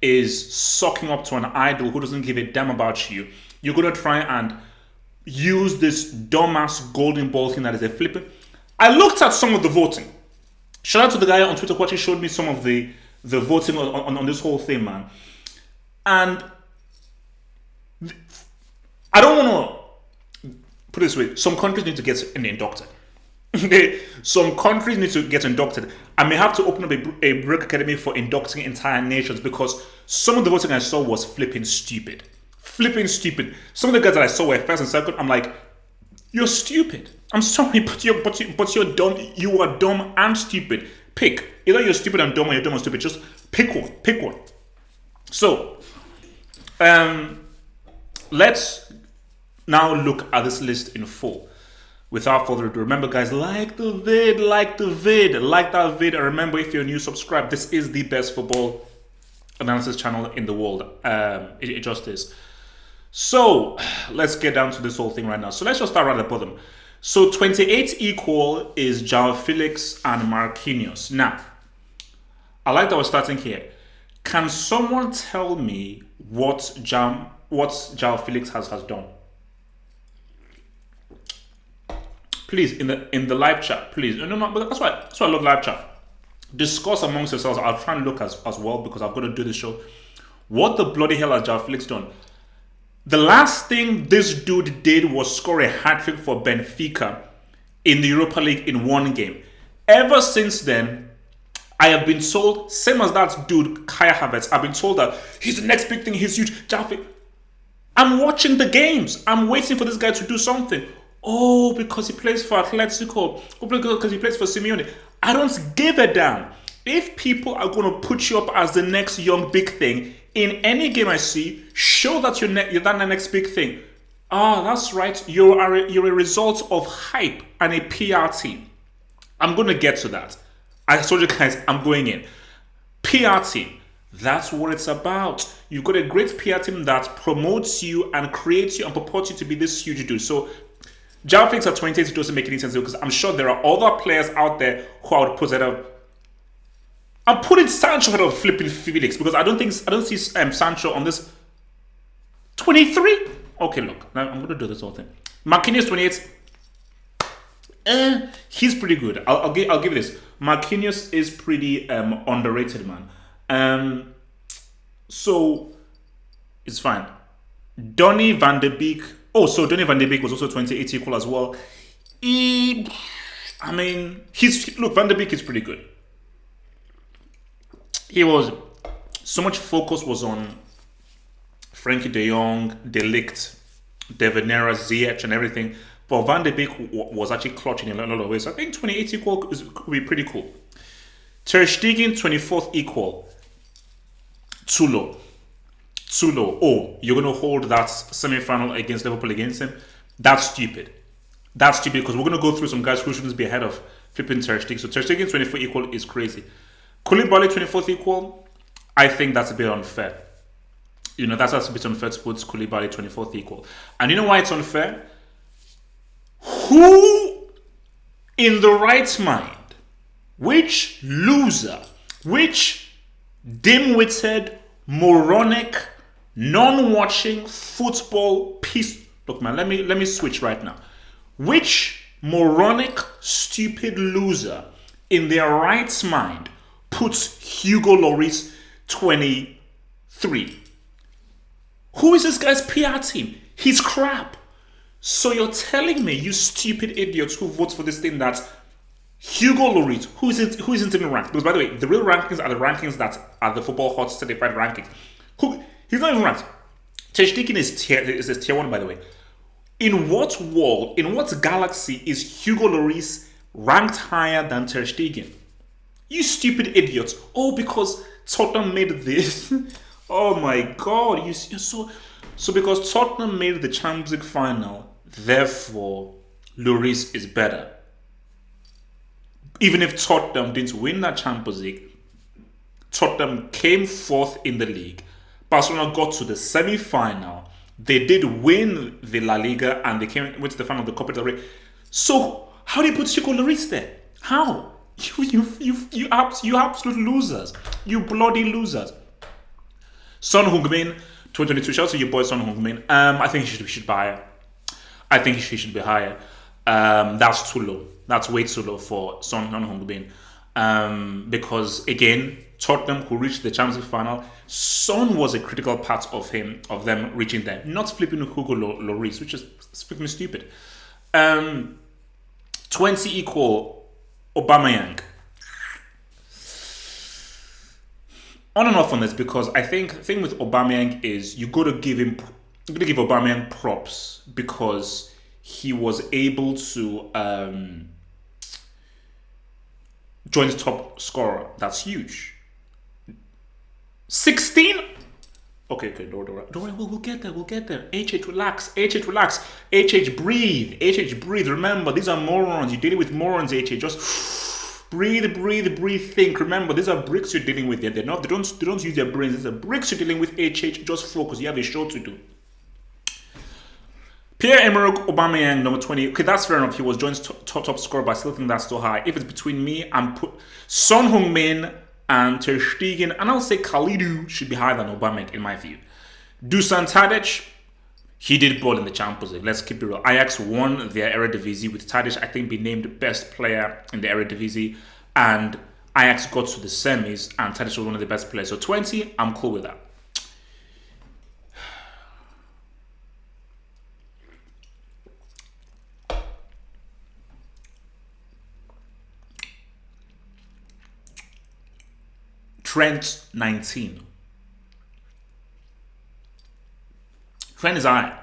is sucking up to an idol who doesn't give a damn about you, you're going to try and use this dumbass golden ball thing that is a flipping. I looked at some of the voting. Shout out to the guy on Twitter who actually showed me some of the voting on this whole thing, man. And I don't want to put it this way. Some countries need to get inducted. Some countries need to get inducted. I may have to open up a break academy for inducting entire nations, because some of the voting I saw was flipping stupid. Flipping stupid. Some of the guys that I saw were first and second. I'm like, you're stupid. I'm sorry, but you're dumb. You are dumb and stupid. Pick. Either you're stupid and dumb, or you're dumb and stupid. Just pick one. Pick one. So, let's now look at this list in full. Without further ado, remember, guys, like that vid, and remember, if you're new, subscribe. This is the best football analysis channel in the world. It just is. So let's get down to this whole thing right now. So let's just start right at the bottom. So 28 equal is João Felix and Marquinhos. Now, I like that we're starting here. Can someone tell me what João Felix has done? Please, in the live chat, please. No, but that's why I love live chat. Discuss amongst yourselves. I'll try and look as well, because I've got to do this show. What the bloody hell has João Felix done? The last thing this dude did was score a hat-trick for Benfica in the Europa League in one game. Ever since then, I have been told, same as that dude, Kai Havertz, I've been told that he's the next big thing, he's huge. I'm watching the games. I'm waiting for this guy to do something. Oh, because he plays for Atletico. Oh, because he plays for Simeone. I don't give a damn. If people are going to put you up as the next young big thing, in any game I see, show that you're that next big thing. Ah, that's right. You're a result of hype and a PR team. I'm going to get to that. I told you guys, I'm going in. PR team. That's what it's about. You've got a great PR team that promotes you and creates you and purports you to be this huge dude. So, João Felix at 28 doesn't make any sense, because I'm sure there are other players out there who I would put that up. I'm putting Sancho ahead of flipping Felix, because I don't see Sancho on this 23. Okay, look, now I'm gonna do this whole thing. Marquinhos 28. He's pretty good. I'll give this. Marquinhos is pretty underrated, man. So it's fine. Donny van de Beek. Oh, so Donny van de Beek was also 28 equal as well. Van de Beek is pretty good. So much focus was on Frankie de Jong, De Ligt, De Venera, Ziyech, and everything. But Van de Beek was actually clutching in a lot of ways. So I think 28 equal could be pretty cool. Ter Stegen, 24th equal. Too low. Oh, you're going to hold that semi-final against Liverpool against him? That's stupid. Because we're going to go through some guys who shouldn't be ahead of flipping Ter Stegen. So Ter Stegen 24 equal is crazy. Koulibaly 24th equal, I think that's a bit unfair. That's a bit unfair to put Koulibaly 24th equal. And you know why it's unfair? Who in the right mind, which loser, which dim-witted, moronic, non-watching football piece... Look, man, let me switch right now. Which moronic, stupid loser in their right mind puts Hugo Lloris 23? Who is this guy's PR team? He's crap. So you're telling me, you stupid idiots who vote for this thing, that Hugo Lloris, who isn't even ranked? Because by the way, the real rankings are the rankings that are the Football Hot certified rankings. He's not even ranked. Ter Stegen is tier 1, by the way. In what world, in what galaxy is Hugo Lloris ranked higher than Ter Stegen? You stupid idiots. Oh, because Tottenham made this. Oh my God. You're so because Tottenham made the Champions League final, therefore Lloris is better. Even if Tottenham didn't win that Champions League, Tottenham came fourth in the league. Barcelona got to the semi-final. They did win the La Liga and they went to the final of the Copa del Rey. So how do you put Hugo Lloris there? How? You absolute losers. You bloody losers. Son Heung-min, 2022. Shout out to your boy Son Heung-min. I think he should be higher. I think he should be higher. That's too low. That's way too low for Son Heung-min. Because again, Tottenham, who reached the Champions League final, Son was a critical part of them reaching there. Not flipping Hugo Lloris, which is freaking stupid. 20 equal Aubameyang. On and off on this, because I think the thing with Aubameyang is you got to give Aubameyang props because he was able to join the top scorer. That's huge. 16. Okay, don't worry. We'll get there. HH, relax. HH, breathe. Remember, these are morons. You're dealing with morons, HH. Just breathe. Think. Remember, these are bricks you're dealing with. They don't use their brains. These are bricks you're dealing with, HH. Just focus. You have a show to do. Pierre-Emerick Aubameyang, number 20. Okay, that's fair enough. He was joint top scorer, but I still think that's still high. If it's between me and Son Heung-min and Ter Stegen, and I'll say Kalidou should be higher than Aubameyang in my view. Dusan Tadic, he did ball in the Champions League. Let's keep it real. Ajax won their Eredivisie with Tadic, I think, being named best player in the Eredivisie, and Ajax got to the semis, and Tadic was one of the best players. So 20, I'm cool with that. Trent, 19. Trent is high.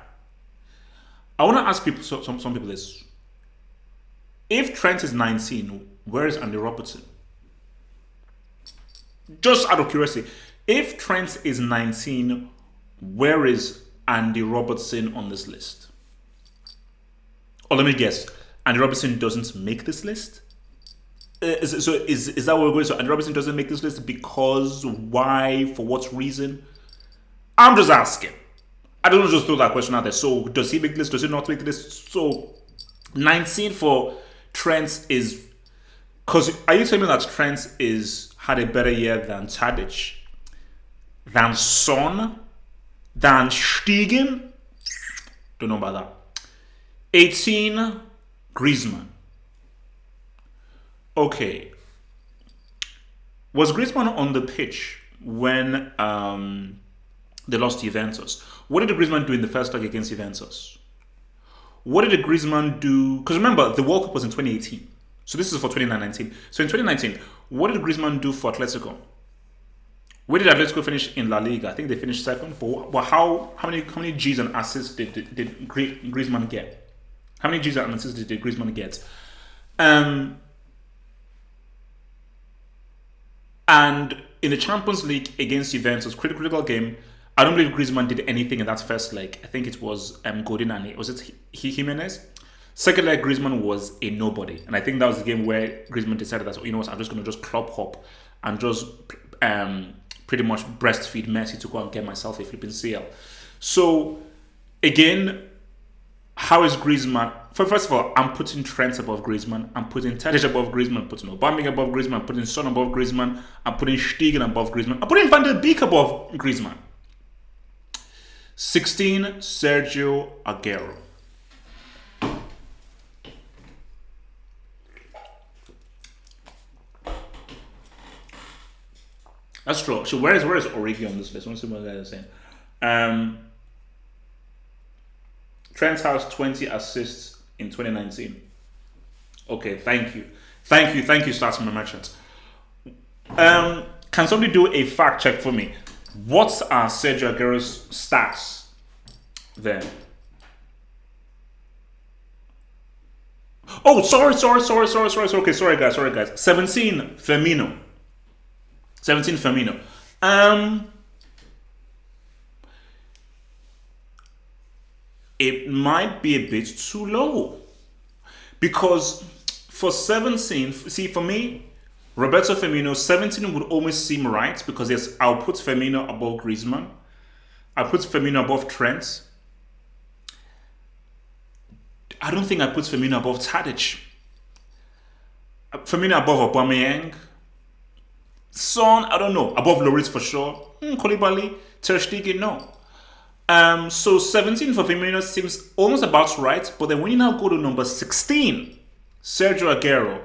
I want to ask people, some people this. If Trent is 19, where is Andy Robertson? Just out of curiosity, if Trent is 19, where is Andy Robertson on this list? Or let me guess, Andy Robertson doesn't make this list? Is that what we're going? So Andy Robertson doesn't make this list because why? For what reason? I'm just asking. I don't just throw that question out there. So does he make the list? Does he not make the list? So 19 for Trent is because are you telling me that Trent had a better year than Tadic, than Son, than Stegen? Don't know about that. 18 Griezmann. Okay. Was Griezmann on the pitch when they lost to Juventus? What did Griezmann do in the first leg against Juventus? What did Griezmann do? Because remember, the World Cup was in 2018. So this is for 2019. So in 2019, what did Griezmann do for Atletico? Where did Atletico finish in La Liga? I think they finished second. But how many G's and assists did Griezmann get? How many G's and assists did Griezmann get? And in the Champions League against Juventus, critical game, I don't believe Griezmann did anything in that first leg. I think it was Godin and was it Jimenez? Second leg, Griezmann was a nobody. And I think that was the game where Griezmann decided that, you know what, I'm just going to just club hop and just pretty much breastfeed Messi to go and get myself a flipping CL. So, again, how is Griezmann? First of all, I'm putting Trent above Griezmann. I'm putting Tadic above Griezmann. I'm putting Aubameyang above Griezmann. I'm putting Son above Griezmann. I'm putting Stegen above Griezmann. I'm putting Van der Beek above Griezmann. 16, Sergio Aguero. That's true. So where is Origi on this list? I want to see what they're saying. Trent has 20 assists in 2019. Okay, thank you, Starting Merchant. Can somebody do a fact check for me? What are Sergio Aguero's stats there? Oh, sorry. Okay, sorry guys. 17 Firmino. It might be a bit too low. Because for 17, see, for me, Roberto Firmino, 17 would almost seem right because yes, I'll put Firmino above Griezmann. I'll put Firmino above Trent. I don't think I put Firmino above Tadic. Firmino above Aubameyang. Son, I don't know. Above Lloris for sure. Koulibaly. Ter Stegen, no. So 17 for Firmino seems almost about right, but then when you now go to number 16, Sergio Aguero,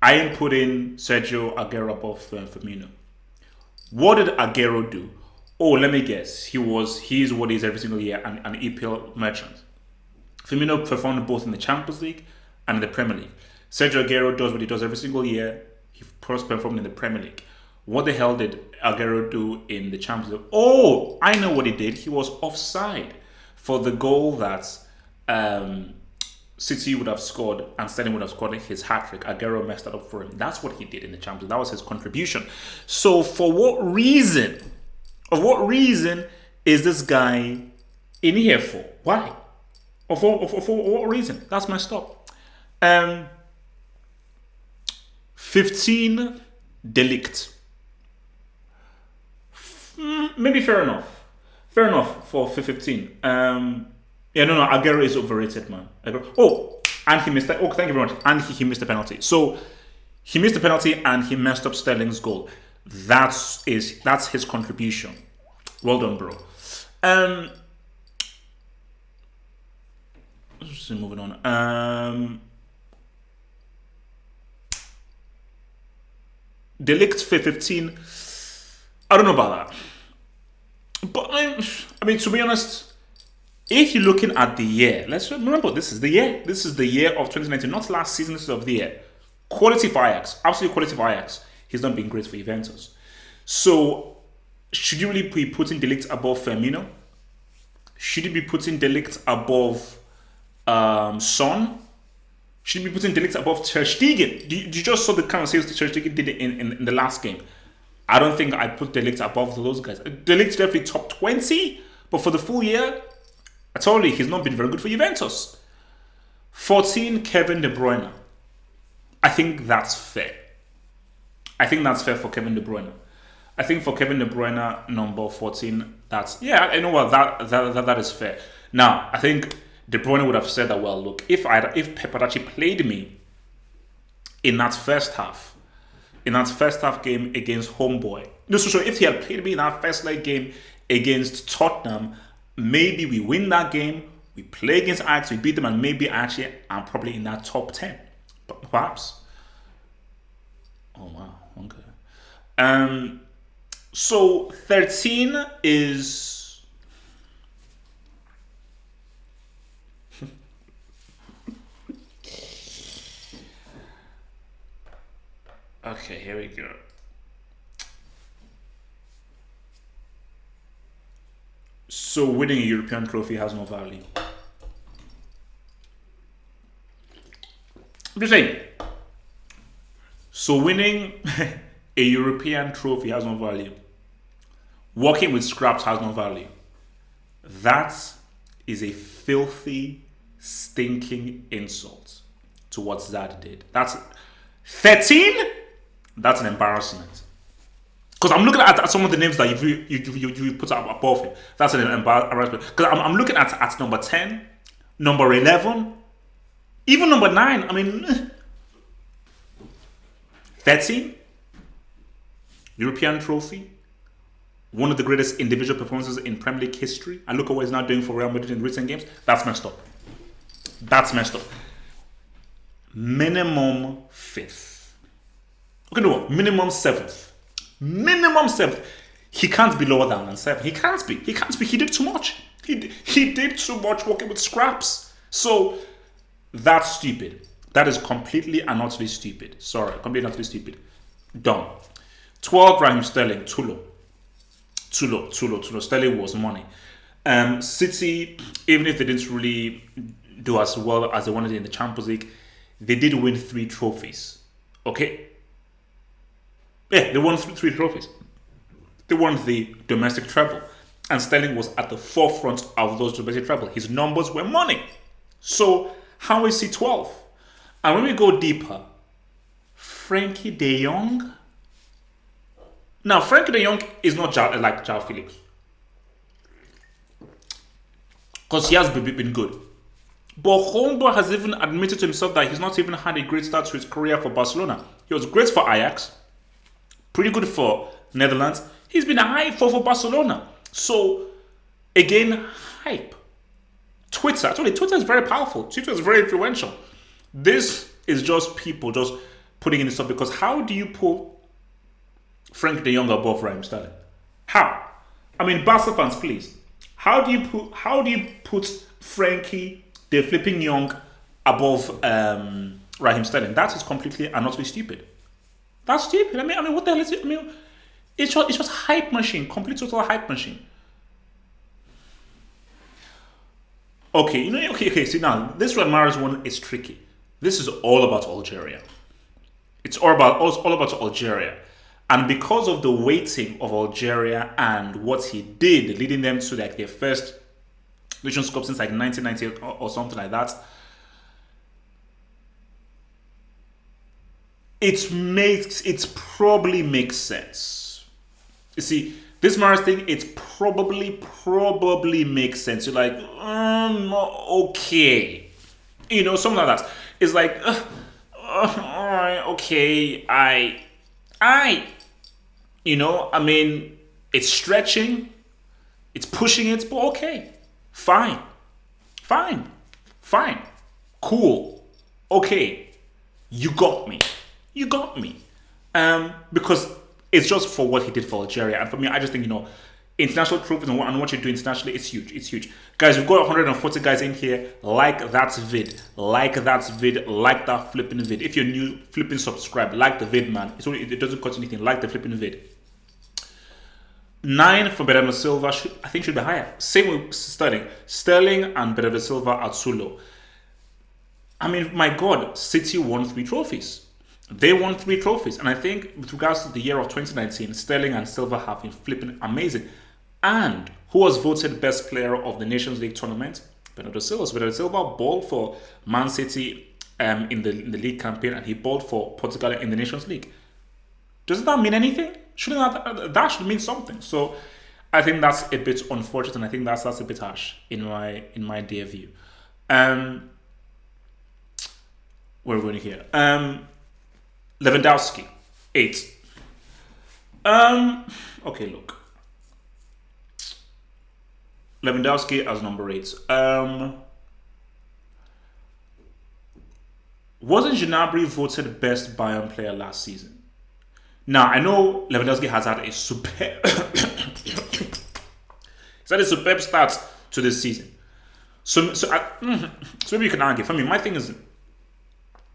I am putting Sergio Aguero above Firmino. What did Aguero do? Oh, let me guess. He's what he is every single year, an EPL merchant. Firmino performed both in the Champions League and in the Premier League. Sergio Aguero does what he does every single year. He performed in the Premier League. What the hell did Aguero do in the Champions League? Oh, I know what he did. He was offside for the goal that City would have scored and Sterling would have scored his hat-trick. Aguero messed that up for him. That's what he did in the Champions League. That was his contribution. So for what reason? Of what reason is this guy in here for? Why? For what reason? That's messed up. 15 Delict. Maybe fair enough. Fair enough for 15. Aguero is overrated, man. Oh, and he missed that. Oh, thank you very much. And he missed the penalty. So he missed the penalty and he messed up Sterling's goal. That's his contribution. Well done, bro. Let's see, moving on. Delict for 15. I don't know about that. But I mean, to be honest, if you're looking at the year, let's remember this is the year. This is the year of 2019, not last season. This is of the year. Quality for Ajax, absolute quality for Ajax. He's not been great for Juventus. So, should you really be putting Delict above Firmino? Should you be putting Delict above Son? Should you be putting Delict above Ter Stegen? You just saw the kind of sales Ter Stegen did in the last game. I don't think I'd put Delict above those guys. Delict's definitely top 20, but for the full year, I told you he's not been very good for Juventus. 14, Kevin De Bruyne. I think that's fair. I think that's fair for Kevin De Bruyne. I think for Kevin De Bruyne, number 14, I know what that is fair. Now, I think De Bruyne would have said that, well, look, if Pep had actually played me in that first half game against Homeboy. No, so if he had played me in that first leg game against Tottenham, maybe we win that game, we play against Ajax, we beat them, and maybe actually I'm probably in that top 10. Perhaps. Oh, wow. Okay. So 13 is... Okay, here we go. So winning a European trophy has no value. I'm just saying. So winning a European trophy has no value. Working with scraps has no value. That is a filthy, stinking insult to what Zad did. That's 13. That's an embarrassment. Because I'm looking at some of the names that you put up above him. That's an embarrassment. Because I'm looking at number 10, number 11, even number 9. I mean, 13, European trophy, one of the greatest individual performances in Premier League history. And look at what he's now doing for Real Madrid in recent games. That's messed up. That's messed up. Minimum 5th. Okay, no, minimum 7th. Minimum 7th. He can't be lower than 7. He can't be. He did too much. He did too much working with scraps. So that's stupid. That is completely and utterly stupid. Sorry, completely and utterly stupid. Dumb. 12, Raheem Sterling, too low. Sterling was money. City, even if they didn't really do as well as they wanted in the Champions League, they did win 3 trophies. Okay? Yeah, they won 3 trophies. They won the domestic treble. And Sterling was at the forefront of those domestic treble. His numbers were money. So, how is he 12? And when we go deeper, Frankie de Jong. Now, Frankie de Jong is not like João Felix. Because he has been good. But Homeboy has even admitted to himself that he's not even had a great start to his career for Barcelona. He was great for Ajax. Pretty good for Netherlands. He's been a hype for Barcelona. So, again, hype. Twitter. I told you, Twitter is very powerful. Twitter is very influential. This is just people just putting in this stuff because how do you put Frank de Jong above Raheem Sterling? How? I mean, Barca fans, please. How do you put Frankie de flipping Young above Raheem Sterling? That is completely and utterly stupid. That's stupid. I mean, what the hell is it? I mean, it's just hype machine, complete total hype machine. Okay, okay. See now, this Real Madrid one is tricky. This is all about Algeria. It's all about Algeria, and because of the weighting of Algeria and what he did, leading them to like their first Nations Cup since like 1998 or something like that. It probably makes sense. You see, this Mars thing, it probably makes sense. You're like, okay, something like that. It's like, all right, okay, I mean, it's stretching, it's pushing it, but okay, fine, cool, okay, you got me. Because it's just for what he did for Algeria. And for me, I just think, international trophies and what you do internationally, it's huge. Guys, we've got 140 guys in here. Like that vid. Like that flipping vid. If you're new, flipping subscribe. Like the vid, man. It doesn't cost anything. Like the flipping vid. 9 for Bernardo Silva, I think should be higher. Same with Sterling. Sterling and Bernardo Silva are too low. I mean, my God, City won 3 trophies. They won 3 trophies. And I think with regards to the year of 2019, Sterling and Silva have been flipping amazing. And who was voted best player of the Nations League tournament? Bernardo Silva. Bernardo Silva balled for Man City in the league campaign, and he balled for Portugal in the Nations League. Doesn't that mean anything? That should mean something. So I think that's a bit unfortunate, and I think that's a bit harsh in my dear view. Where are we going here? Lewandowski, 8. Okay, look. Lewandowski as number 8. Wasn't Gnabry voted best Bayern player last season? Now, I know Lewandowski has had a superb start to this season. So maybe you can argue. For me, my thing is,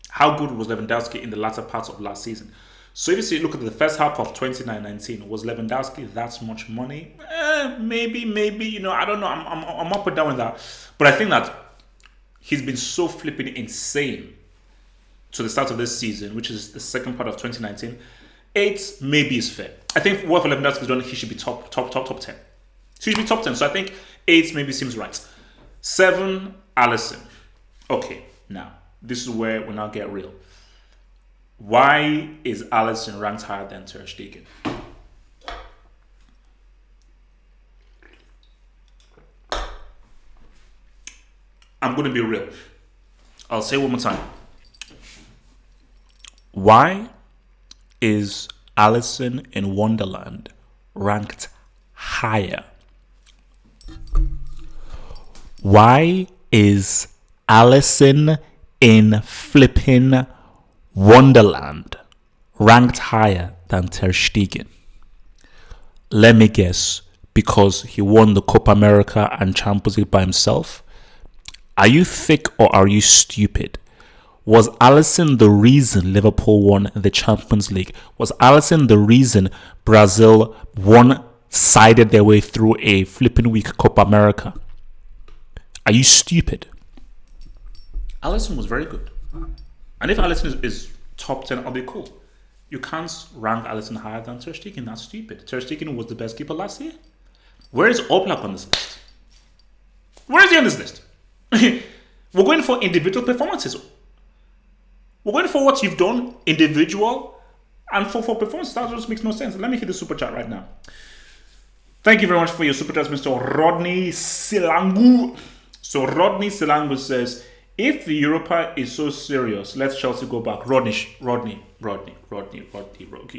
how good was Lewandowski in the latter part of last season? So if you look at the first half of 2019, was Lewandowski that much money? Maybe. I don't know. I'm up and down with that. But I think that he's been so flipping insane to the start of this season, which is the second part of 2019. 8 maybe is fair. I think what Lewandowski has done, he should be top 10. He should be top 10. So I think 8 maybe seems right. 7, Alisson. Okay, now this is where we now get real. Why is Alisson ranked higher than Ter Stegen? I'm going to be real. I'll say it one more time. Why is Alisson in Wonderland ranked higher? Why is Alisson in flipping Wonderland ranked higher than Ter Stegen? Let me guess, because he won the Copa America and Champions League by himself? Are you thick or are you stupid? Was Alisson the reason Liverpool won the Champions League? Was Alisson the reason Brazil sided their way through a flipping weak Copa America? Are you stupid? Alisson was very good. And if Alisson is top 10, I'll be cool. You can't rank Alisson higher than Ter Stegen. That's stupid. Ter Stegen was the best keeper last year. Where is Oblak on this list? Where is he on this list? We're going for individual performances. We're going for what you've done, individual, and for performance. That just makes no sense. Let me hit the super chat right now. Thank you very much for your super chat, Mr. Rodney Silangu. So Rodney Silangu says, if the Europa is so serious, let Chelsea go back. Rodney. You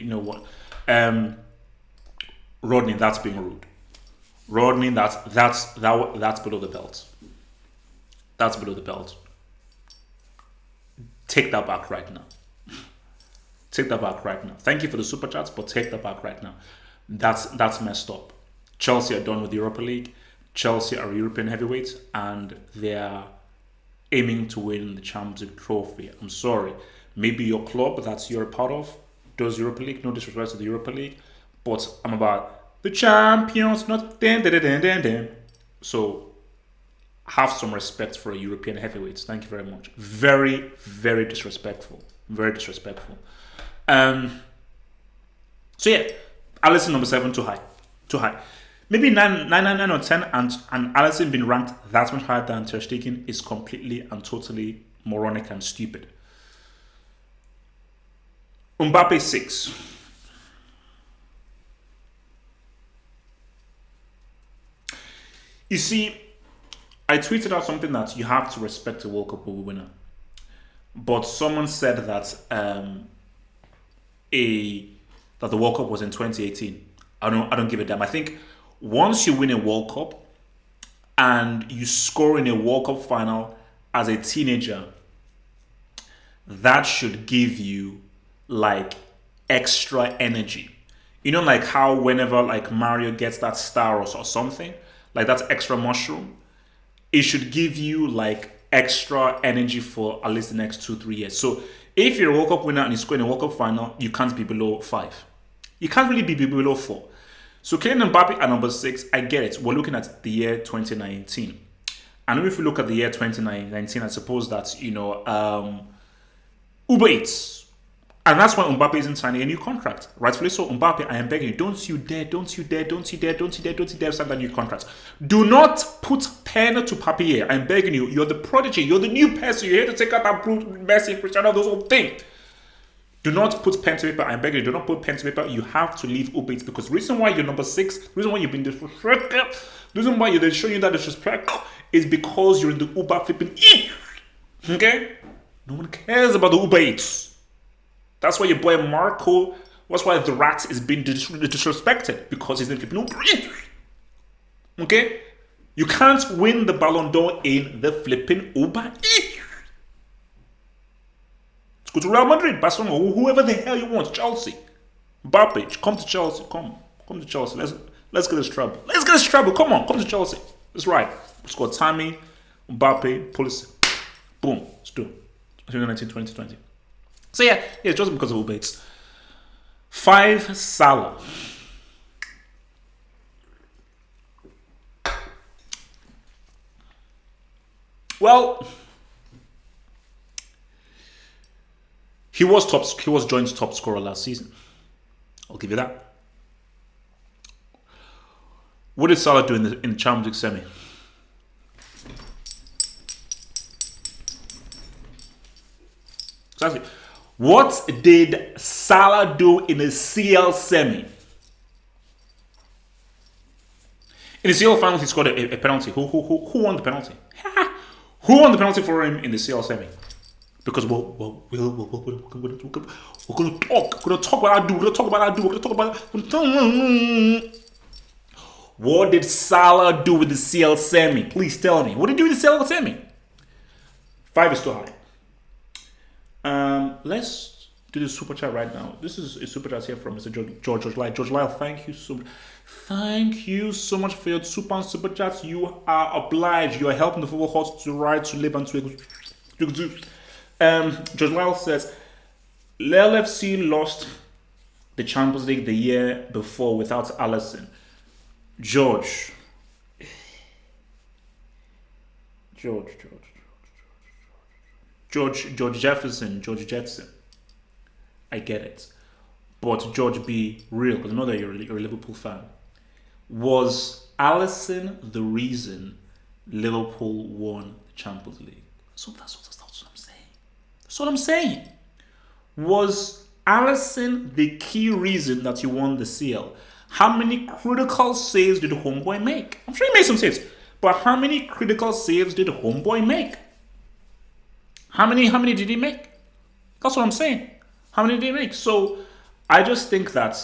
know what? Rodney, that's being rude. Rodney, that's below the belt. That's below the belt. Take that back right now. Take that back right now. Thank you for the super chats, but take that back right now. That's messed up. Chelsea are done with the Europa League. Chelsea are European heavyweights, and they're aiming to win the Champions League trophy. I'm sorry. Maybe your club that you're a part of does Europa League. No disrespect to the Europa League, but I'm about the champions, not den den den den den. So have some respect for a European heavyweights. Thank you very much. Very, very disrespectful. Very disrespectful. So yeah, Alisson number 7 too high. Too high. Maybe 9 or 10, and Alisson being ranked that much higher than Ter Stegen is completely and totally moronic and stupid. Mbappe 6. You see, I tweeted out something that you have to respect a World Cup winner, but someone said that that the World Cup was in 2018. I don't give a damn. I think once you win a World Cup and you score in a World Cup final as a teenager, that should give you like extra energy. You know, like how whenever like Mario gets that star or something, like that's extra mushroom, it should give you like extra energy for at least the next 2-3 years. So if you're a World Cup winner and you score in a World Cup final, you can't be below 5. You can't really be below 4. So Kylian Mbappe at number 6, I get it. We're looking at the year 2019. And if we look at the year 2019, I suppose that, Uber Eats. And that's why Mbappe isn't signing a new contract. Rightfully so. Mbappe, I am begging you, don't you dare sign that new contract. Do not put pen to papier. I'm begging you. You're the prodigy. You're the new person. You're here to take out that brute, Messi, Cristiano, those whole thing. Do not put pen to paper. I'm begging you. Do not put pen to paper. You have to leave Uber Eats, because the reason why you're number 6, the reason why you've been disrespected, the reason why they're showing you that disrespect is because you're in the Uber flipping Eats. Okay? No one cares about the Uber Eats. That's why your boy Marco, that's why the rat is being disrespected, because he's in flipping Uber Eats. Okay? You can't win the Ballon d'Or in the flipping Uber Eats. Go to Real Madrid, Barcelona, whoever the hell you want. Chelsea, Mbappe, come to Chelsea. Come to Chelsea. Let's get this trouble. Let's get this trouble. Come on, come to Chelsea. That's right. Let's go. Tammy, Mbappe, Pulisic. Boom. Let's do it. 2019-2020. So yeah, just because of Uber Eats. 5, Salah. Well, he was joint top scorer last season. I'll give you that. What did Salah do in the Champions League semi? Exactly. What did Salah do in the CL semi? In the CL final, he scored a penalty. Who won the penalty? Who won the penalty for him in the CL semi? Because we're going to talk about that. What did Salah do with the CL semi? Please tell me. What did he do with the CL semi? 5 is too high. Let's do the super chat right now. This is a super chat here from Mr. George Lyle. George Lyle, thank you so much. Thank you so much for your super chats. You are obliged. You are helping the football horse to ride, to live, and to George Lyle says, LFC lost the Champions League the year before without Alisson. George Jetson. I get it. But George, be real, because I know that you're a Liverpool fan. Was Alisson the reason Liverpool won the Champions League? So that's what I'm saying. That's what I'm saying. Was Alisson the key reason that you won the CL? How many critical saves did Homeboy make? I'm sure he made some saves. But how many critical saves did Homeboy make? How many did he make? That's what I'm saying. How many did he make? So I just think that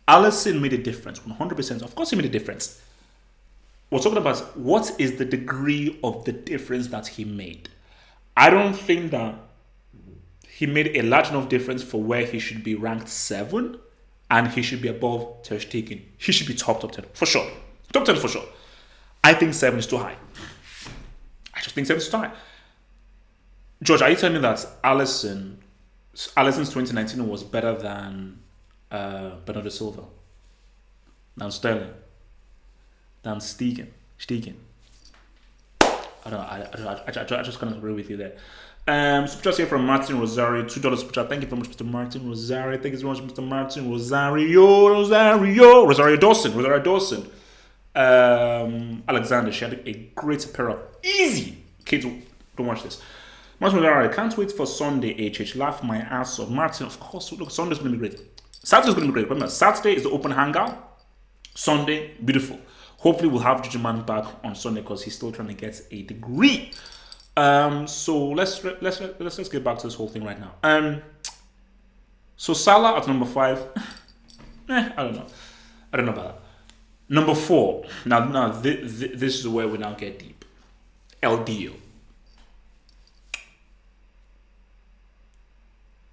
Allison made a difference, 100%. Of course, he made a difference. We're talking about what is the degree of the difference that he made. I don't think that he made a large enough difference for where he should be ranked 7 and he should be above Ter Stegen. He should be top 10, for sure. Top 10 for sure. I think 7 is too high. I just think 7 is too high. George, are you telling me that Alisson's 2019 was better than Bernardo Silva? Than Sterling? Than Stegen? I just can't agree with you there. Super chat here from Martin Rosario, $2 super chat. Thank you very much, Mr. Martin Rosario. Thank you so much, Mr. Martin Rosario Dawson. Alexander, she had a great pair of easy kids. Don't watch this. Martin Rosario, can't wait for Sunday. Laugh my ass off. Martin, of course. Look, Sunday's gonna be great. Saturday's gonna be great. Remember, Saturday is the open hangout. Sunday, beautiful. Hopefully, we'll have Juju Man back on Sunday because he's still trying to get a degree. So let's get back to this whole thing right now. So Salah at number 5. I don't know about that. Number 4. Now this is where we now get deep. LDO.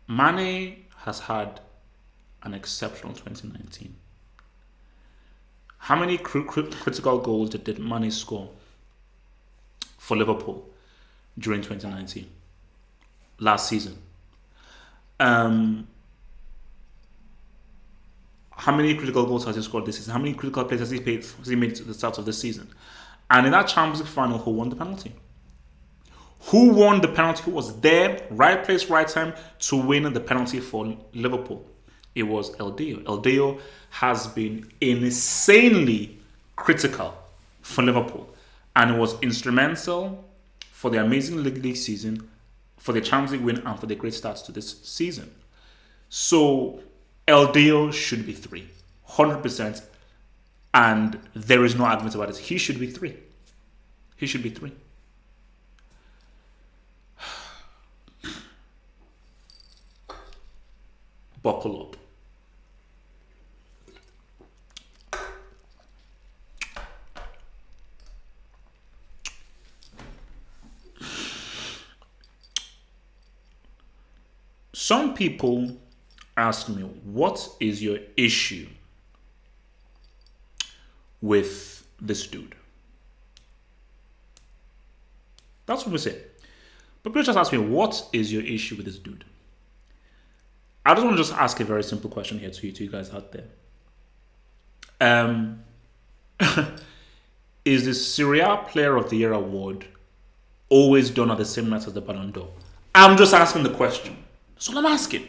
Mane has had an exceptional 2019. How many critical goals did Mane score for Liverpool during 2019? Last season. How many critical goals has he scored this season? How many critical plays has he made at the start of the season? And in that Champions League final, who won the penalty? Who won the penalty? Who was there, right place, right time to win the penalty for Liverpool? It was LDO. LDO has been insanely critical for Liverpool, and it was instrumental for the amazing league season, for the Champions League win, and for the great start to this season. So LDO should be 3, 100%, and there is no argument about it. He should be 3. He should be 3. Buckle up. Some people ask me, what is your issue with this dude? That's what we say. But people just ask me, what is your issue with this dude? I just want to just ask a very simple question here to you guys out there. Is the Serie A Player of the Year award always done at the same night as the Ballon d'Or? I'm just asking the question. That's all I'm asking.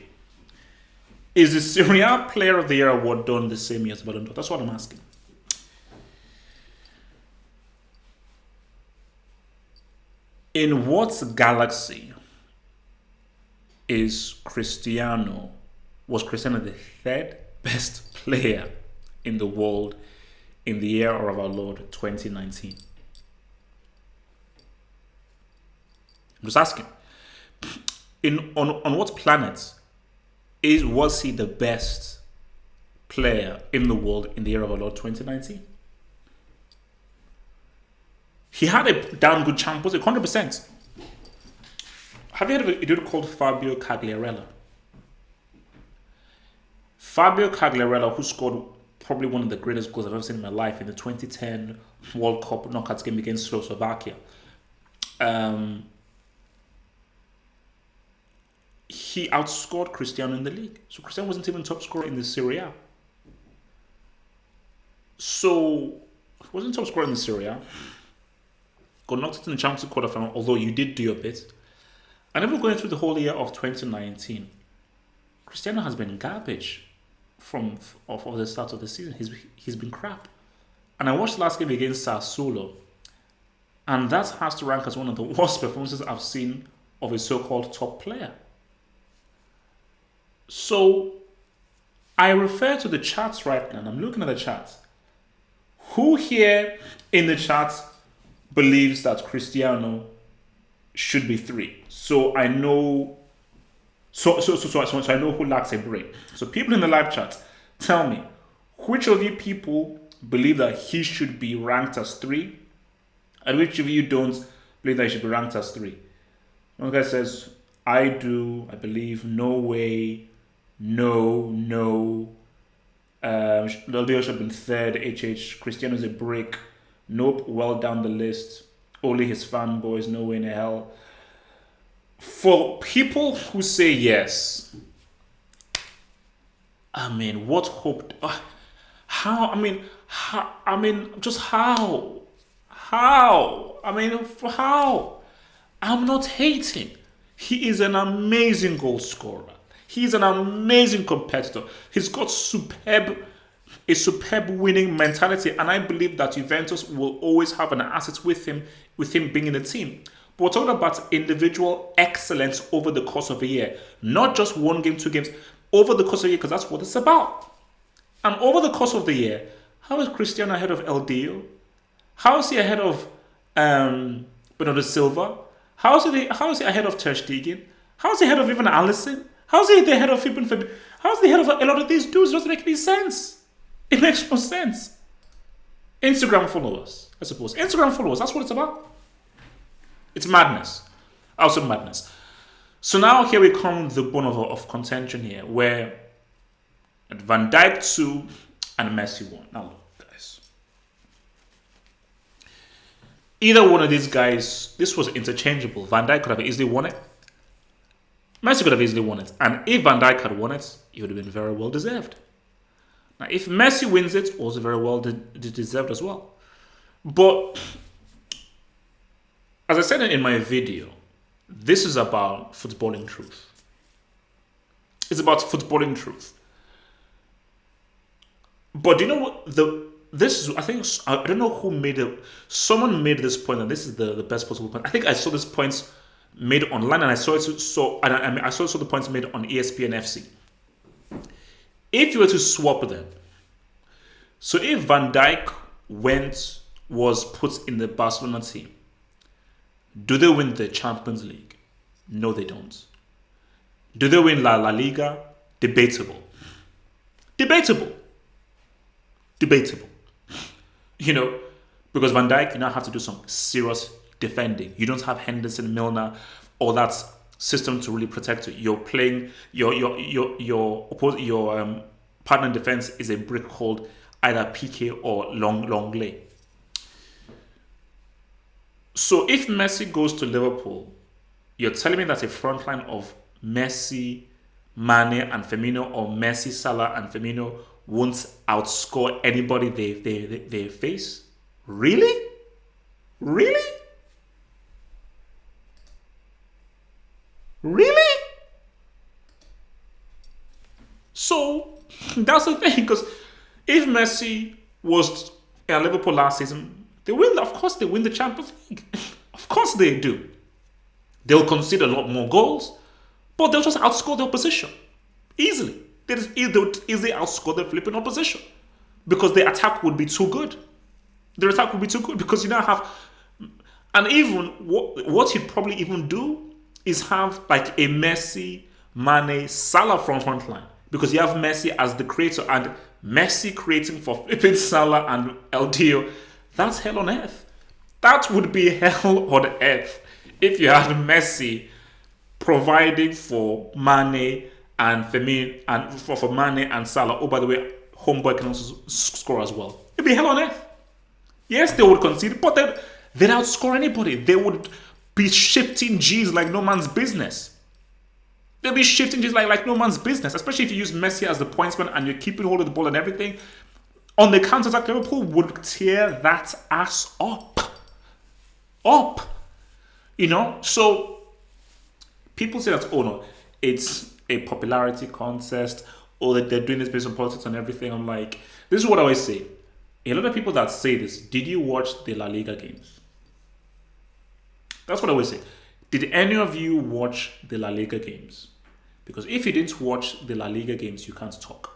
Is the Serie A Player of the Year award done the same year as the Ballon d'Or? That's what I'm asking. In what galaxy was Cristiano the third best player in the world in the year of our Lord 2019? I'm just asking. On what planet was he the best player in the world in the year of our Lord 2019? He had a damn good champ, was it? 100%. Have you heard of a dude called Fabio Cagliarella? Fabio Cagliarella, who scored probably one of the greatest goals I've ever seen in my life in the 2010 World Cup knockouts game against Slovakia. He outscored Cristiano in the league. So Cristiano wasn't even top scorer in the Serie A. So, he wasn't top scorer in the Serie A. Got knocked out in the Champions League quarterfinal, although you did do your bit. And even going through the whole year of 2019, Cristiano has been garbage from the start of the season. He's been crap. And I watched the last game against Sassuolo, and that has to rank as one of the worst performances I've seen of a so-called top player. So I refer to the charts right now, and I'm looking at the charts. Who here in the charts believes that Cristiano should be 3? So I know. So I know who lacks a brain. So people in the live chat, tell me, Which of you people believe that he should be ranked as 3? And which of you don't believe that he should be ranked as 3? One guy says, I do, I believe, no way, no. Ronaldo should have been third, HH. Cristiano's a brick. Nope, well down the list. Only his fanboys, no way in hell. For people who say yes, I mean, what hope? How? Just how? How? How? I'm not hating. He is an amazing goal scorer. He's an amazing competitor. He's got a superb winning mentality, and I believe that Juventus will always have an asset with him being in the team. But we're talking about individual excellence over the course of a year, not just 1 game, 2 games, over the course of a year, because that's what it's about. And over the course of the year, how is Cristiano ahead of El Dio? How is he ahead of Bernardo Silva? How is he ahead of Ter Stegen? How is he ahead of even Alisson? How is he the head of Fibin Fabinho? How is he ahead of a lot of these dudes? It doesn't make any sense. It makes no sense. Instagram followers, I suppose. Instagram followers, that's what it's about. It's madness. Absolute madness. So now here we come to the bone of contention here, where Van Dijk 2 and Messi 1. Now look, guys. Either one of these guys, this was interchangeable. Van Dijk could have easily won it. Messi could have easily won it. And if Van Dijk had won it, it would have been very well deserved. Now, if Messi wins it, also very well deserved as well. But, as I said in my video, this is about footballing truth. It's about footballing truth. But do you know what? I don't know who made it. Someone made this point, and this is the best possible point. I think I saw this point made online, and I saw the points made on ESPN FC. If you were to swap them, so if Van Dijk was put in the Barcelona team, do they win the Champions League? No, they don't. Do they win La Liga? Debatable. You know, because Van Dijk, you now have to do some serious defending. You don't have Henderson, Milner, or that system to really protect you. You're playing your partner in defense is a brick called either PK or Longley. So if Messi goes to Liverpool, you're telling me that a front line of Messi, Mane, and Firmino, or Messi, Salah, and Firmino won't outscore anybody they face? Really? So that's the thing, because if Messi was at Liverpool last season, they win. Of course, they win the Champions League. Of course, they do. They'll concede a lot more goals, but they'll just outscore the opposition easily. They'll easily outscore the flipping opposition because the attack would be too good. Their attack would be too good because you now have, and even what he'd probably even do is have like a Messi, Mane, Salah front line, because you have Messi as the creator and Messi creating for flipping Salah and El Dio. That's hell on earth. That would be hell on earth if you had Messi providing for Mane and Firmino and for Mane and Salah. Oh, by the way, homeboy can also score as well. It'd be hell on earth. Yes, they would concede, but they'd outscore anybody. They would be shifting G's like no man's business. They'll be shifting G's like no man's business, especially if you use Messi as the pointsman and you're keeping hold of the ball and everything. On the counter-attack, Liverpool would tear that ass up. You know? So, people say that, oh no, it's a popularity contest, or that they're doing this based on politics and everything. I'm like, this is what I always say. A lot of people that say this, did you watch the La Liga games? That's what I always say. Did any of you watch the La Liga games? Because if you didn't watch the La Liga games, you can't talk.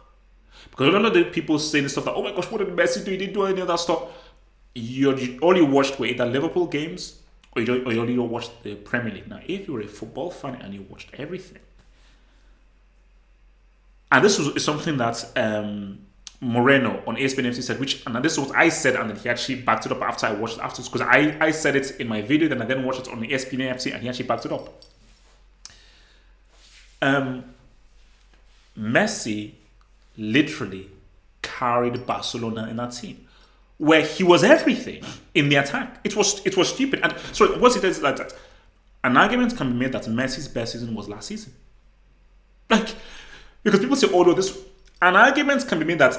Because a lot of the people saying stuff like, oh my gosh, what did Messi do? He didn't do any of that stuff. You only watched either Liverpool games or you only watched the Premier League. Now, if you're a football fan and you watched everything, and this is something that Moreno on ESPN FC said, and this is what I said, and then he actually backed it up after I watched it afterwards, because I said it in my video, then I then watched it on the ESPN FC, and he actually backed it up. Messi literally carried Barcelona in that team, where he was everything in the attack. It was stupid. And so what it is like that, an argument can be made that Messi's best season was last season. Like, because people say, oh no, an argument can be made that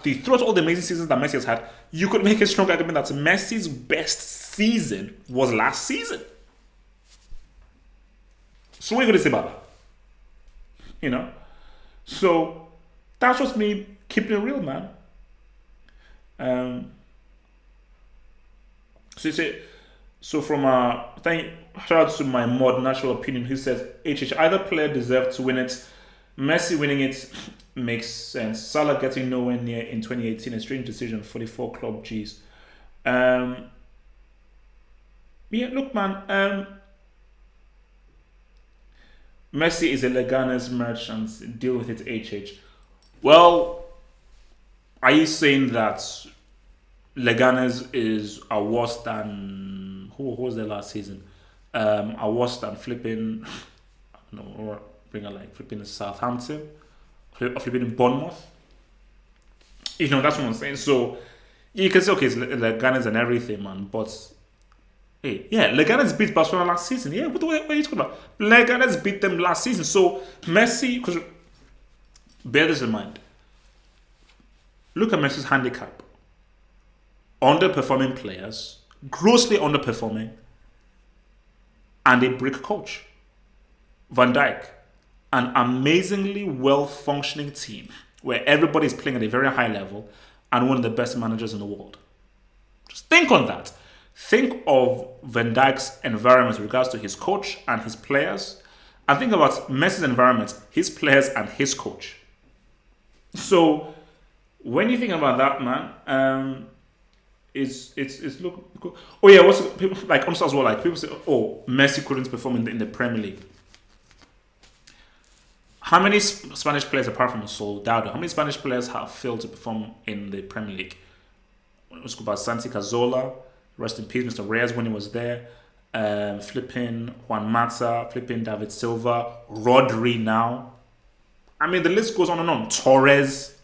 throughout all the amazing seasons that Messi has had, you could make a strong argument that Messi's best season was last season. So what are you going to say about that? You know? So that's just me keeping it real, man. So you say, so from shout out to my mod natural opinion, who says either player deserved to win it. Messi winning it makes sense. Salah getting nowhere near in 2018, a strange decision. 44 club G's. Yeah, look, man. Messi is a Leganes merchant. Deal with it, HH. Well, are you saying that Leganes are worse than who was there last season? Are worse than flipping, I don't know, or bring like flipping Southampton, or flipping Bournemouth? You know, that's what I'm saying. So you can say, okay, it's Leganes and everything, man, but hey, yeah, Leganes beat Barcelona last season. Yeah, what are you talking about? Leganes beat them last season. So Messi, because bear this in mind. Look at Messi's handicap. Underperforming players, grossly underperforming, and a brick coach. Van Dijk, an amazingly well-functioning team where everybody is playing at a very high level, and one of the best managers in the world. Just think on that. Think of Van Dijk's environment with regards to his coach and his players, and think about Messi's environment, his players and his coach. So when you think about that, man, it's look. Oh yeah, what's people like also as well? Like people say, oh, Messi couldn't perform in the Premier League. How many Spanish players, apart from Soldado, how many Spanish players have failed to perform in the Premier League? Let's go about Santi Cazorla, rest in peace, Mr. Reyes when he was there. Flipping Juan Mata, flipping David Silva, Rodri now. I mean, the list goes on and on. Torres.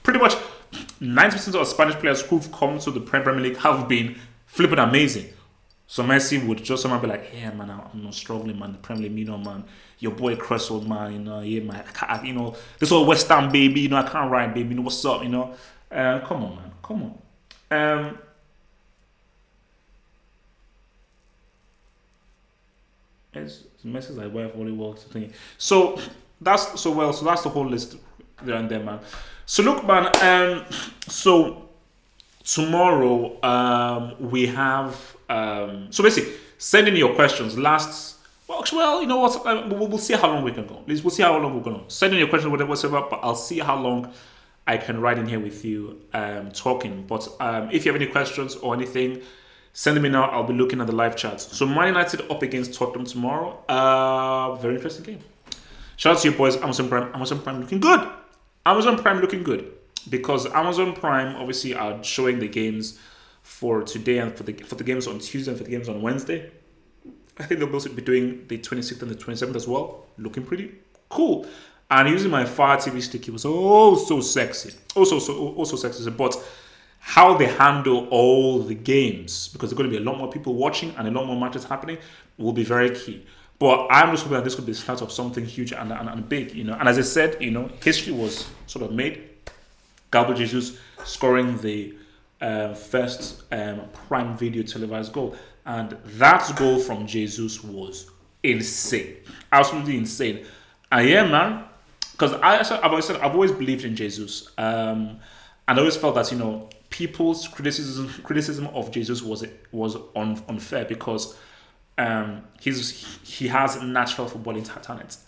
Pretty much 90% of Spanish players who've come to the Premier League have been flipping amazing. So Messi would just somehow be like, yeah, man, I'm not struggling, man. The Premier League, man. Your boy Cresswell, man, yeah, man. This old West Ham, baby, I can't ride, baby. What's up, Come on, man. Come on. Messi's like wife only works. So that's the whole list there and there, man. So look, man. So tomorrow we have so basically send in your questions. Well, you know what? We'll see how long we can go. We'll see how long we're gonna send in your questions, whatever. But I'll see how long I can ride in here with you talking. But if you have any questions or anything, send them in now. I'll be looking at the live chats. So Man United up against Tottenham tomorrow. Very interesting game. Shout out to you boys. Amazon Prime looking good. Amazon Prime looking good because Amazon Prime obviously are showing the games for today and for the games on Tuesday and for the games on Wednesday. I think they'll also be doing the 26th and the 27th as well. Looking pretty cool. And using my Fire TV stick, it was so sexy. Also sexy. But how they handle all the games, because there's going to be a lot more people watching and a lot more matches happening, will be very key. But I'm just hoping that this could be the start of something huge and big, And as I said, history was sort of made. Gabriel Jesus scoring the first Prime Video televised goal. And that goal from Jesus was insane. Absolutely insane. And yeah, man, because I've always believed in Jesus. And I always felt that, people's criticism of Jesus was unfair because he has natural footballing talent.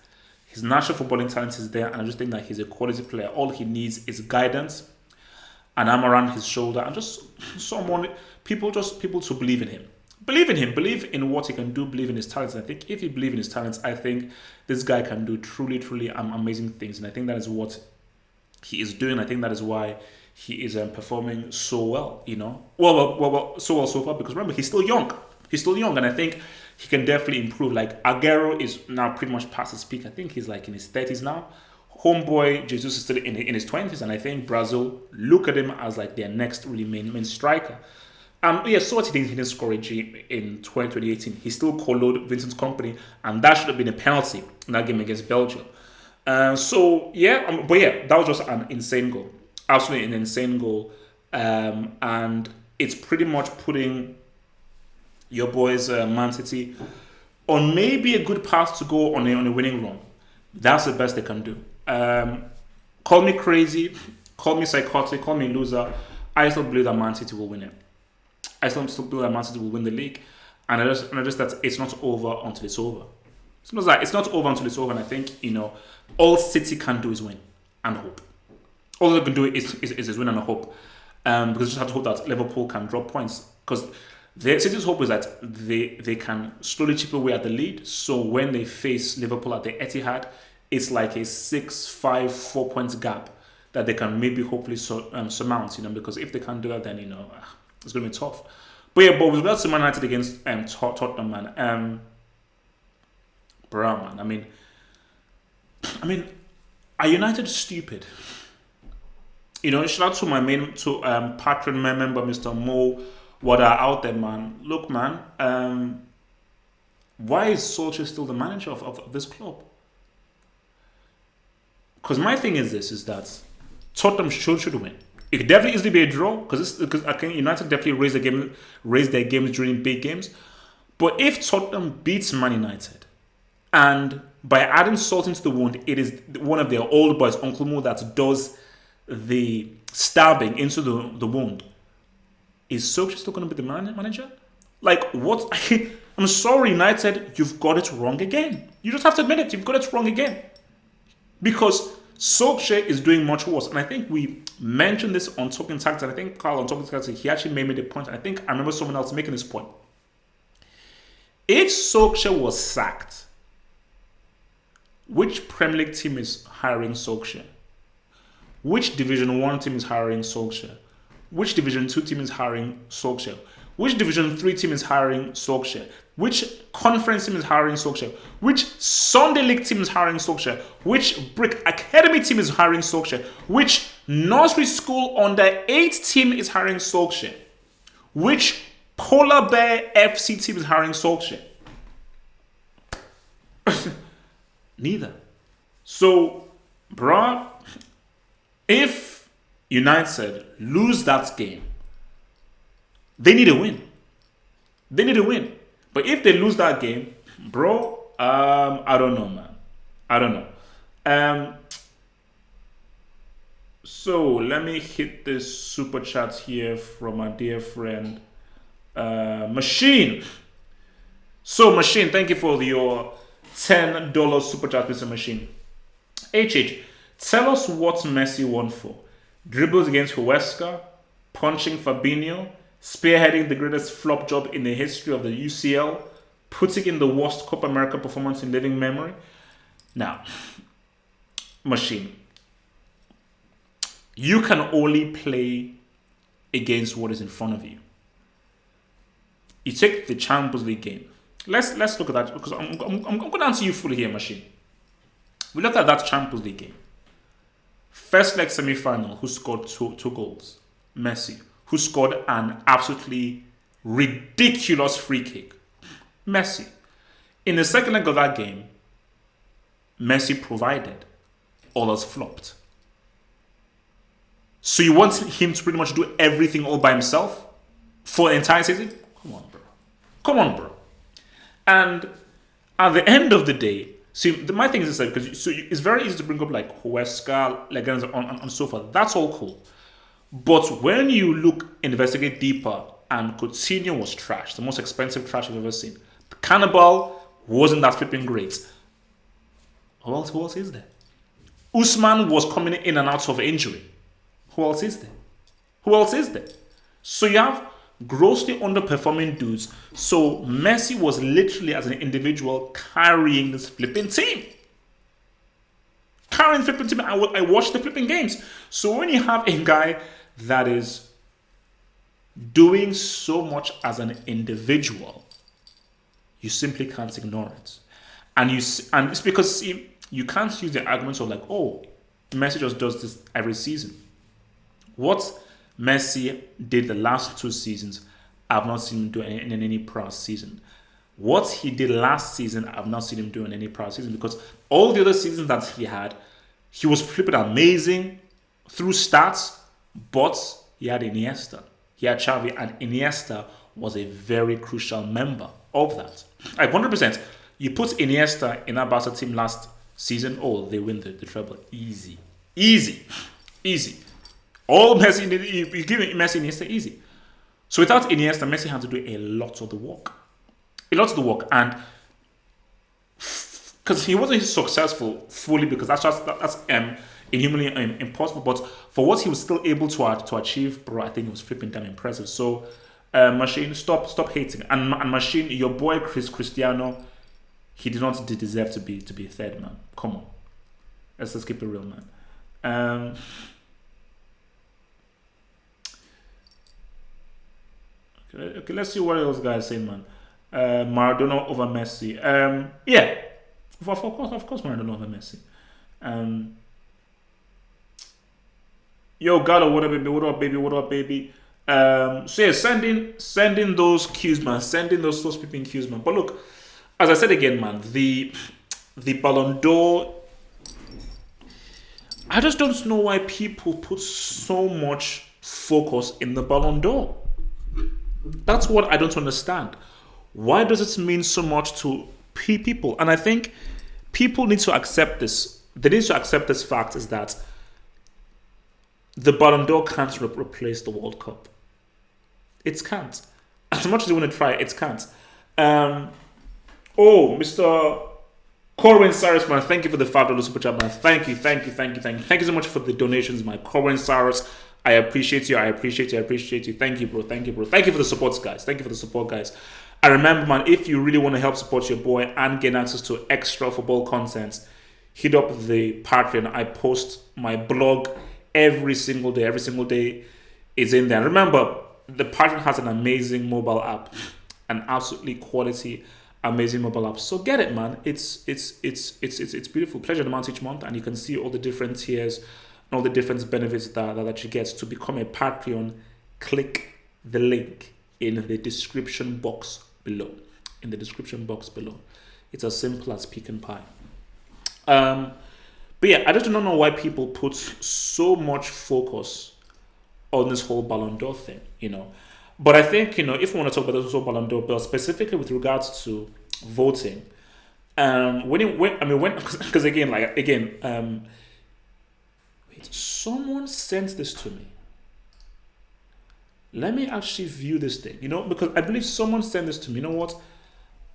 His natural footballing talent is there, and I just think that he's a quality player. All he needs is guidance, an arm around his shoulder, and just people to believe in him. Believe in him. Believe in what he can do. Believe in his talents. And I think if you believe in his talents, I think this guy can do truly, truly amazing things. And I think that is what he is doing. I think that is why he is performing so well. So well so far. Because remember, he's still young. He's still young, and I think he can definitely improve. Like Aguero is now pretty much past his peak. I think he's like in his 30s now. Homeboy Jesus is still in his 20s, and I think Brazil look at him as like their next really main striker. So what he didn't score a G in 2018. He still colored Vincent's company, and that should have been a penalty in that game against Belgium. That was just an insane goal. Absolutely an insane goal. And it's pretty much putting your boys, Man City, on maybe a good path to go on a winning run. That's the best they can do. Call me crazy, call me psychotic, call me loser. I still believe that Man City will win it. I still believe that Man City will win the league. And I just that it's not over until it's over. It's not over until it's over. And I think, all City can do is win and hope. All they can do is win and hope. Because they just have to hope that Liverpool can drop points. Because the City's hope is that they can slowly chip away at the lead. So when they face Liverpool at the Etihad, it's like a 6-5 4 points gap that they can maybe hopefully surmount. Because if they can't do that, then it's going to be tough. But with regards to Man United against Tottenham, man, man. I mean, are United stupid? Shout out to my patron member, Mr. Mo, what are out there, man. Look, man, why is Solskjaer still the manager of this club? Because my thing is that Tottenham should win. It could definitely easily be a draw because I think United definitely raise their games during big games. But if Tottenham beats Man United, and by adding salt into the wound, it is one of their old boys, Uncle Mo, that does the stabbing into the wound. Is Solskjaer still going to be the manager? Like, what? I'm sorry, United, you've got it wrong again. You just have to admit it, you've got it wrong again. Because Solskjaer is doing much worse. And I think we mentioned this on Talking Tactics, and I think Carl on Talking Tactics, he actually made me the point. And I think I remember someone else making this point. If Solskjaer was sacked, which Premier League team is hiring Solskjaer? Which Division 1 team is hiring Solskjaer? Which Division 2 team is hiring Solskjaer? Which Division 3 team is hiring Solskjaer? Which conference team is hiring Solskjaer? Which Sunday League team is hiring Solskjaer? Which Brick Academy team is hiring Solskjaer? Which nursery school under 8 team is hiring Solskjaer? Which Polar Bear FC team is hiring Solskjaer? Neither. So, bruh, if United lose that game, they need a win. They need a win. But if they lose that game, bro, I don't know, man. I don't know. So let me hit this super chat here from my dear friend Machine. So Machine, thank you for your $10 super chat, Mr. Machine. HH, tell us what Messi won for. Dribbles against Huesca, punching Fabinho, spearheading the greatest flop job in the history of the UCL, putting in the worst Copa America performance in living memory. Now, Machine, you can only play against what is in front of you. You take the Champions League game. Let's look at that, because I'm going to answer you fully here, Machine. We look at that Champions League game. First leg semi-final, who scored two goals? Messi. Who scored an absolutely ridiculous free kick? Messi. In the second leg of that game, Messi provided. All else flopped. So you want him to pretty much do everything all by himself for the entire season? Come on, bro. Come on, bro. And at the end of the day, see, my thing is this, because it's very easy to bring up like Huesca, Legends, and so forth. That's all cool. But when you investigate deeper, and Coutinho was trash, the most expensive trash I've ever seen. Cannibal wasn't that flipping great. Who else is there? Usman was coming in and out of injury. Who else is there? Who else is there? So you have grossly underperforming dudes. So Messi was literally, as an individual, carrying this flipping team. carrying the flipping team. I watch the flipping games. So when you have a guy that is doing so much as an individual, you simply can't ignore it. And it's because you can't use the arguments of like, oh, Messi just does this every season. What Messi did the last 2 seasons, I've not seen him do in any prior season. What he did last season, I've not seen him do in any prior season, because all the other seasons that he had, he was flipping amazing through stats, but he had Iniesta, he had Xavi, and Iniesta was a very crucial member of that. Like 100%, you put Iniesta in our Barca team last season, oh, they win the treble. Easy. All Messi, you give Messi Iniesta, easy. So without Iniesta, Messi had to do a lot of the work. And because he wasn't successful fully, because that's inhumanly impossible. But for what he was still able to achieve, bro, I think it was flipping damn impressive. So, Machine, stop hating. And Machine, your boy Cristiano, he did not deserve to be third, man. Come on, let's keep it real, man. Okay, let's see what those guys saying, man. Maradona over Messi. Yeah, of course, Maradona over Messi. Yo, Gallo, what up, baby? So yeah, sending those cues, man. Sending those flipping cues, man. But look, as I said again, man, the Ballon d'Or, I just don't know why people put so much focus in the Ballon d'Or. That's what I don't understand. Why does it mean so much to people? And I think people need to accept this. They need to accept this fact is that the Ballon d'Or can't replace the World Cup. It can't. As much as you want to try, it can't. Mr. Corwin Cyrus, man, thank you for the $5 super chat, man. Thank you so much for the donations, man. Corwin Cyrus, I appreciate you. Thank you, bro. Thank you for the support, guys. I remember, man, if you really want to help support your boy and gain access to extra football content, hit up the Patreon. I post my blog every single day. Every single day is in there. Remember, the Patreon has an amazing mobile app, an absolutely quality, amazing mobile app. So get it, man. It's beautiful. Pleasure amount each month, and you can see all the different tiers and all the different benefits that you get. To become a Patreon, click the link in the description box below. It's as simple as pick and pie. But yeah, I just don't know why people put so much focus on this whole Ballon d'Or thing, But I think, if we want to talk about this whole Ballon d'Or bill, specifically with regards to voting, because someone sent this to me. Let me actually view this thing, because I believe someone sent this to me. You know what?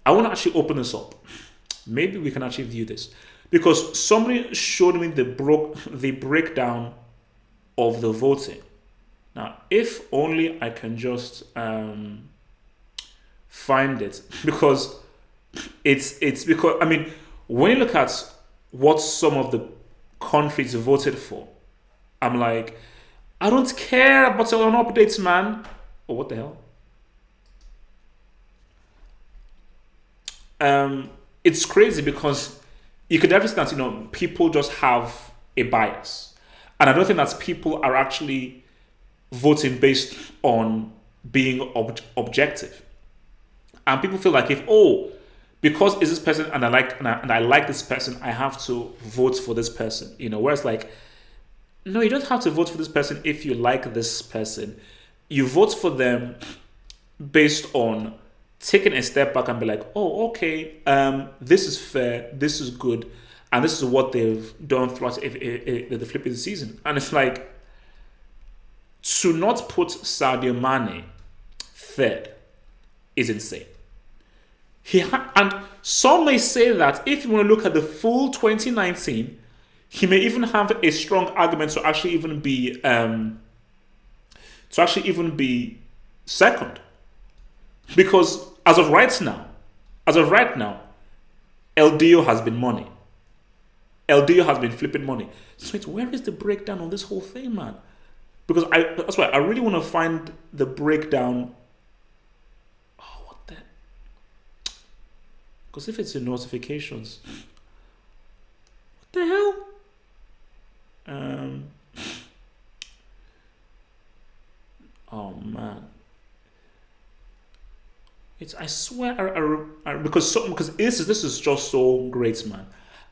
I want to actually open this up. Maybe we can actually view this, because somebody showed me the breakdown of the voting. Now, if only I can just find it, because it's because when you look at what some of the countries voted for, I'm like, I don't care about your updates, man. Oh, what the hell? It's crazy because you could definitely that people just have a bias, and I don't think that people are actually voting based on being objective. And people feel like because it's this person and I like this person, I have to vote for this person. Whereas no, you don't have to vote for this person if you like this person. You vote for them based on taking a step back and be like, oh, okay, this is fair, this is good, and this is what they've done throughout the flipping season. And it's like, to not put Sadio Mane third is insane. And some may say that if you want to look at the full 2019, he may even have a strong argument to actually even be second, because as of right now, El Dio has been money. LDO has been flipping money. So where is the breakdown on this whole thing, man? Because that's why I really want to find the breakdown. Oh, what the? Because if it's in notifications, what the hell? Oh man, I swear, because this is just so great, man.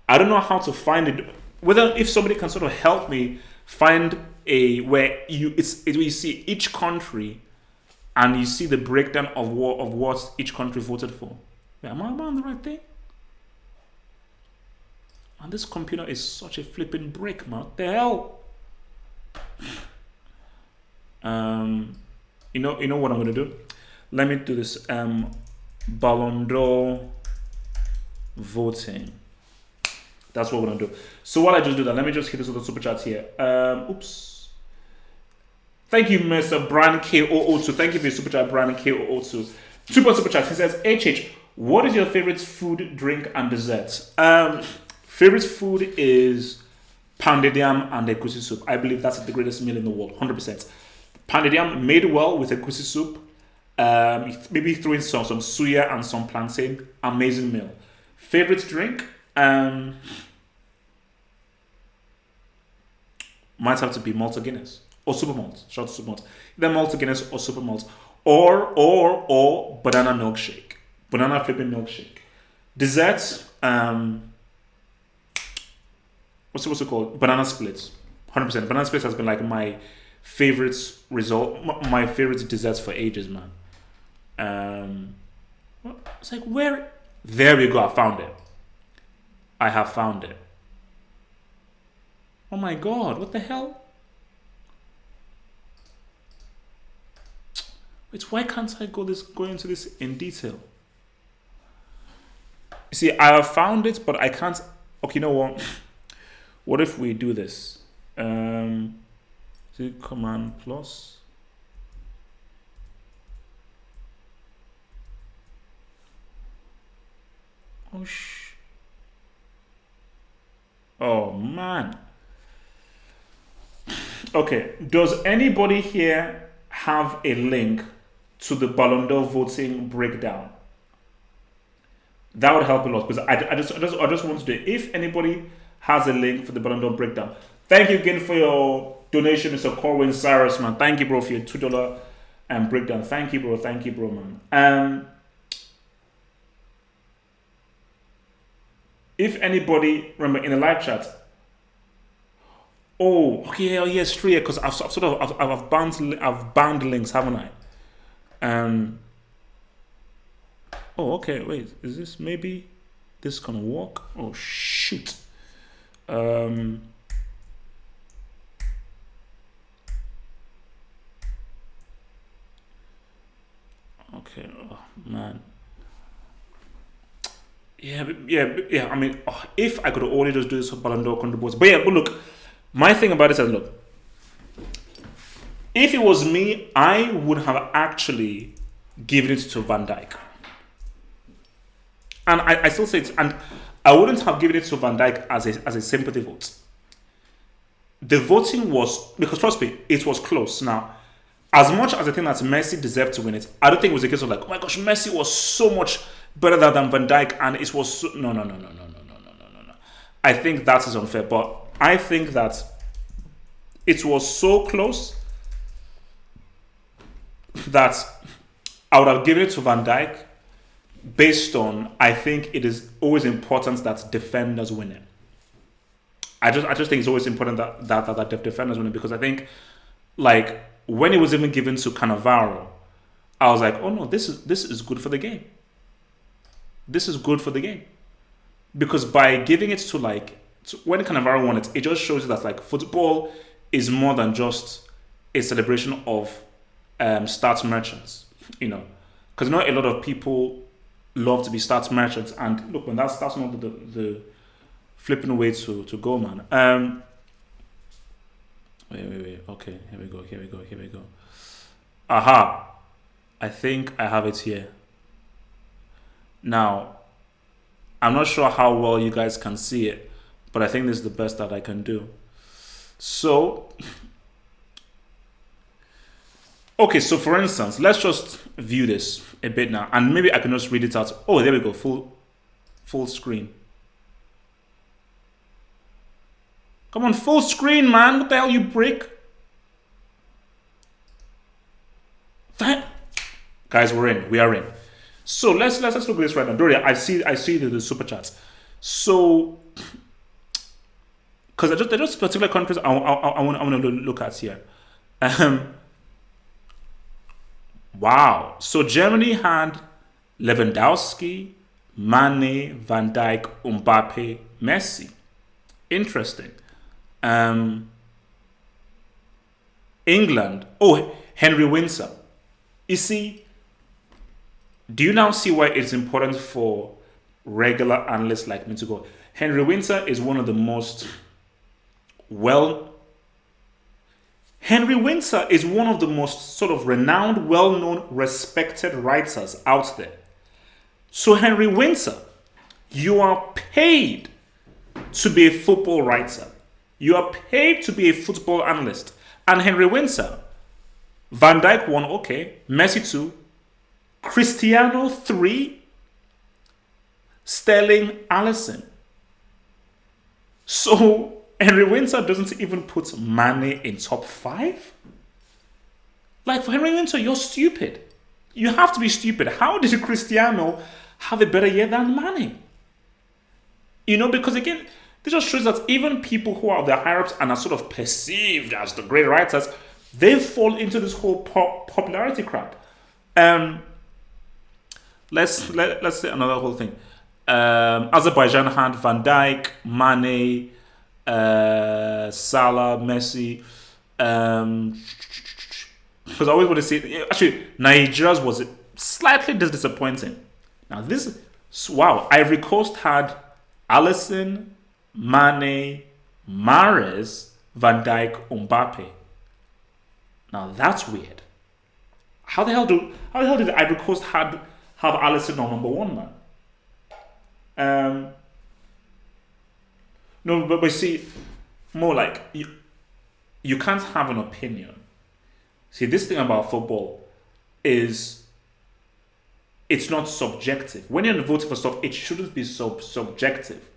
I don't know how to find it. Whether if somebody can sort of help me find a where you see each country and you see the breakdown of what each country voted for. Yeah, am I on the right thing? And this computer is such a flipping brick, man. What the hell? You know what I'm gonna do? Let me do this. Ballon d'Or voting. That's what we're gonna do. So while I just do that, let me just hit this with the super chat here. Oops. Thank you, Mr. Brian K002. Thank you for your super chat, Brian K002. Super chat. He says, HH, what is your favorite food, drink, and dessert? Favorite food is pounded yam and egusi soup. I believe that's the greatest meal in the world, 100%. Pounded yam made well with egusi soup. Maybe throw in some suya and some plantain. Amazing meal. Favorite drink? Might have to be Malta Guinness or Super Malt. Shout out to Super Malt. Either Malta Guinness or Super Malt, or banana milkshake, banana flipping milkshake. Dessert, what's it called? Banana splits. 100%. Banana splits has been like my favorite my favorite desserts for ages, man. It's like where? There we go. I found it. I have found it. Oh my god, what the hell? Wait, why can't I go into this in detail? You see, I have found it, but I can't. Okay, you know what? What if we do this? Command plus. Oh man. Okay, does anybody here have a link to the Ballon d'Or voting breakdown? That would help a lot because I just want to do it. If anybody has a link for the Ballon d'Or breakdown, thank you again for your donation, Mr. Corwin Cyrus, man. Thank you, bro, for your $2 breakdown. Thank you, bro, man. If anybody, remember in the live chat. Oh, okay, yes, true. Yeah, because I've banned links, haven't I? Oh, okay. Wait, is this maybe this gonna work? Oh shoot. Okay. Oh man. Yeah. I mean, if I could only just do this for Ballon d'Or contributions, but look. My thing about it is, look, if it was me, I would have actually given it to Van Dijk. And I still say it, and I wouldn't have given it to Van Dijk as a sympathy vote. The voting was, because trust me, it was close. Now, as much as I think that Messi deserved to win it, I don't think it was a case of like, oh my gosh, Messi was so much better than Van Dijk, and it was so, no. I think that is unfair, but I think that it was so close that I would have given it to Van Dijk based on, I think it is always important that defenders win it. I just think it's always important that defenders win it, because I think, like, when it was even given to Cannavaro, I was like, oh no, this is good for the game. This is good for the game. Because by giving it to, like, when Cannavaro won it, it just shows you that, like, football is more than just a celebration of stats merchants, you know. Because a lot of people love to be stats merchants, and look, when that's not the flipping way to go, man. Wait. Okay, here we go. Aha. I think I have it here. Now, I'm not sure how well you guys can see it, but I think this is the best that I can do. So, okay, so for instance, let's just view this a bit now, and maybe I can just read it out. Oh, there we go, full screen. Come on, full screen, man. What the hell, you brick? Guys, we're in. We are in. So let's look at this right now. Doria, I see the super chats. So, because they're just particular countries I want to look at here. Wow. So Germany had Lewandowski, Mane, Van Dijk, Mbappe, Messi. Interesting. England. Oh, Henry Windsor. You see, do you now see why it's important for regular analysts like me to go? Henry Windsor is one of the most Henry Windsor is one of the most sort of renowned, well-known, respected writers out there. So Henry Windsor, you are paid to be a football writer. You are paid to be a football analyst. And Henry Windsor, Van Dijk 1, okay. Messi 2. Cristiano 3. Sterling, Alisson. So Henry Windsor doesn't even put Mane in top 5? Like, for Henry Windsor, you're stupid. You have to be stupid. How did Cristiano have a better year than Mane? You know, because again, this just shows that even people who are the higher ups and are sort of perceived as the great writers, they fall into this whole popularity crap. Let's say another whole thing. Azerbaijan had Van Dijk, Mane, Salah, Messi. Because I always want to say, actually, Nigeria's was slightly disappointing. Now this, wow, Ivory Coast had Alisson, Mane, Mahrez, Van Dijk, Mbappe. Now that's weird. How the hell did Ivory Coast have Alisson on number 1, man? No, but see, more like you can't have an opinion. See, this thing about football is it's not subjective. When you're voting for stuff, it shouldn't be subjective.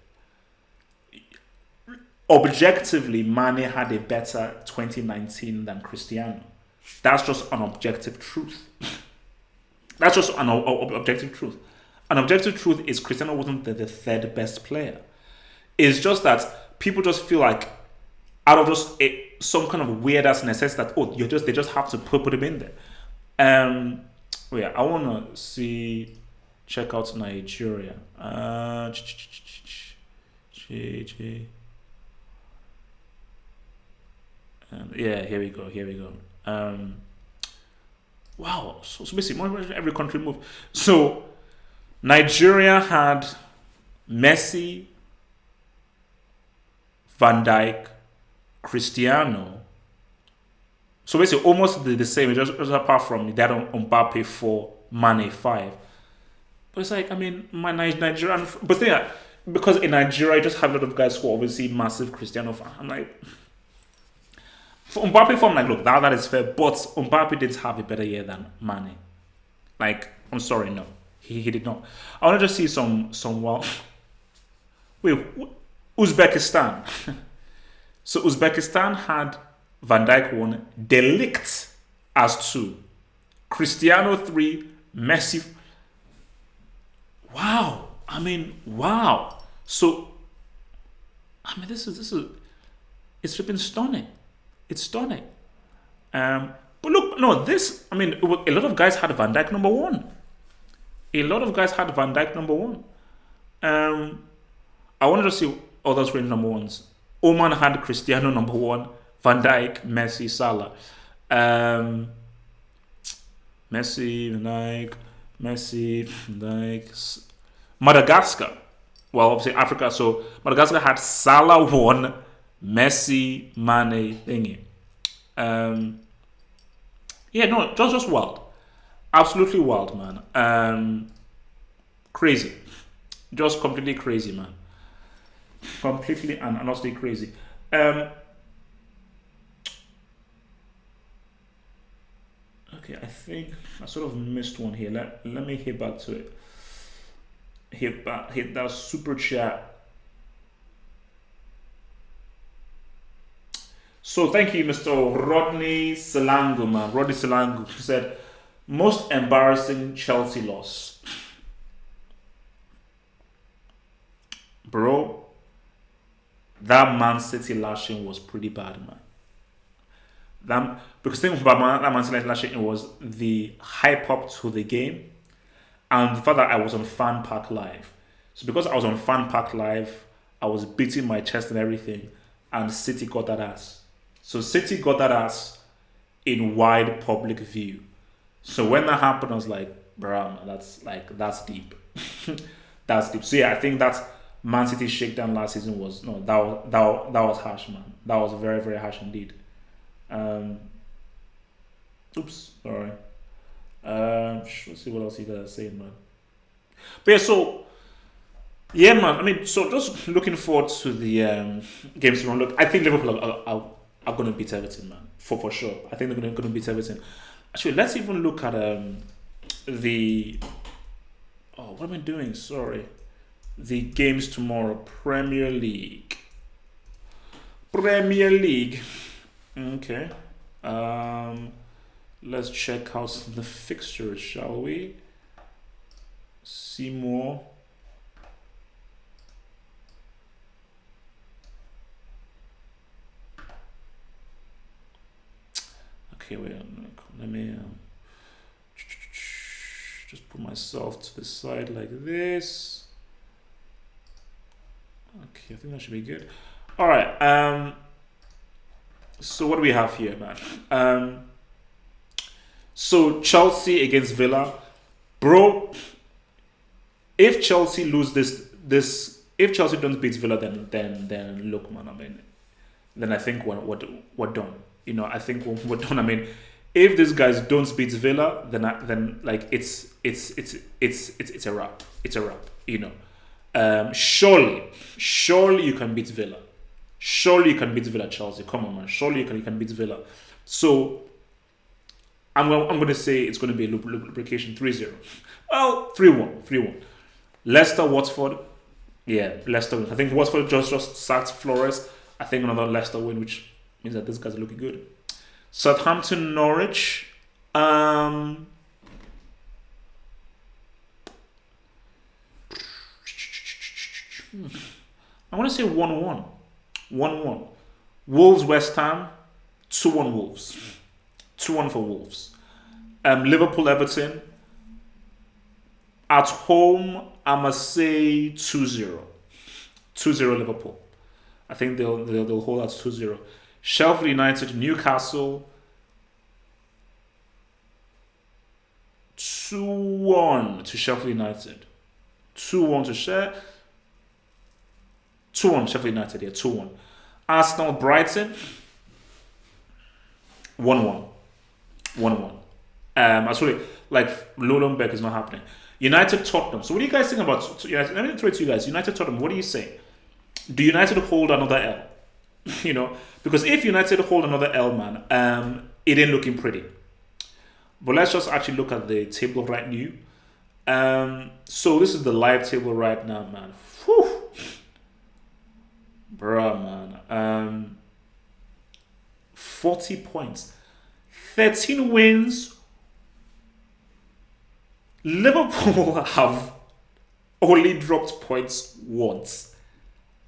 Objectively, Mane had a better 2019 than Cristiano. That's just an objective truth. That's just an objective truth. An objective truth is Cristiano wasn't the third best player. It's just that people just feel like out of just some kind of weird ass necessity that they just have to put him in there. Yeah, I want to check out Nigeria. Yeah, here we go. Wow, so basically every country moved. So Nigeria had Messi, Van Dijk, Cristiano. So basically almost the same, just apart from that on Mbappe 4, Mane 5. But it's like, I mean, my Nigerian, but yeah, because in Nigeria I just have a lot of guys who are obviously massive Cristiano fans. I'm like, for Mbappe form, like, look, that is fair, but Mbappe did have a better year than Mane. Like, I'm sorry, no, he did not. I want to just see some wait, Uzbekistan. So Uzbekistan had Van Dijk 1, De Ligt as 2, Cristiano 3, Messi. Wow, I mean, wow. So, I mean, this is it's flipping stunning. It's stunning. But look, no, this, I mean, a lot of guys had Van Dijk number 1. A lot of guys had Van Dijk number 1. I wanted to see others range number 1s. Oman had Cristiano number 1, Van Dijk, Messi, Salah. Messi, Van Dijk. Madagascar. Well, obviously Africa. So Madagascar had Salah 1, Messi, Mane, thingy. Yeah, no, just wild. Absolutely wild, man. Crazy. Just completely crazy, man. Completely and honestly crazy. Um, okay, I think I sort of missed one here. Let me hit back to it. Hit that super chat. So thank you, Mr. Rodney Selango, man. Rodney Selango said, most embarrassing Chelsea loss. Bro, that Man City lashing was pretty bad, man. Because the thing about that Man City lashing, it was the hype up to the game and the fact that I was on Fan Park Live. So because I was on Fan Park Live, I was beating my chest and everything, and City got that ass. So City got that ass in wide public view. So when that happened, I was like, bruh, man, that's deep. That's deep. So yeah, I think that Man City shakedown last season was no, that was harsh, man. That was very, very harsh indeed. Um, oops, sorry. Let's see what else you guys are saying, man. But yeah, so yeah, man. I mean, so just looking forward to the games to run. Look, I think Liverpool are going to beat Everton, man, for sure. I think they're going to beat Everton. Actually, let's even look at the. Oh, what am I doing? Sorry, the games tomorrow. Premier League. Premier League. Okay. Let's check out the fixtures, shall we? See more. Okay, wait. Let me just put myself to the side like this. Okay, I think that should be good. All right. So what do we have here, man? So Chelsea against Villa, bro. If Chelsea lose if Chelsea don't beat Villa, then look, man. I mean, then I think we're done. You know, I think we're done. I mean, if these guys don't beat Villa, then like it's a wrap. It's a wrap. You know, surely you can beat Villa. Surely you can beat Villa, Chelsea. Come on, man. Surely you can beat Villa. So I'm going to say it's going to be a lubrication 3-0. Well, 3-1. 3-1. Leicester, Watford. Yeah, Leicester win. I think Watford just sacked Flores. I think another Leicester win, which means that these guys are looking good. Southampton, Norwich. I want to say 1-1. 1-1. Wolves, West Ham. 2-1 Wolves. 2-1 for Wolves. Liverpool, Everton. At home, I must say 2-0. 2-0 Liverpool. I think they'll hold out 2-0. Sheffield United, Newcastle. 2-1 to Sheffield United. 2-1 to Sheffield. 2-1 Sheffield United, yeah, 2-1. Arsenal, Brighton. 1-1. 1-1. Actually, like, Lullenbeck is not happening. United, Tottenham. So what do you guys think about United? Let me throw it to you guys. United, Tottenham, what do you say? Do United hold another L? You know, because if United hold another L, man, it ain't looking pretty. But let's just actually look at the table right now. So this is the live table right now, man. Whew. Bruh, man. 40 points. 13 wins. Liverpool have only dropped points once.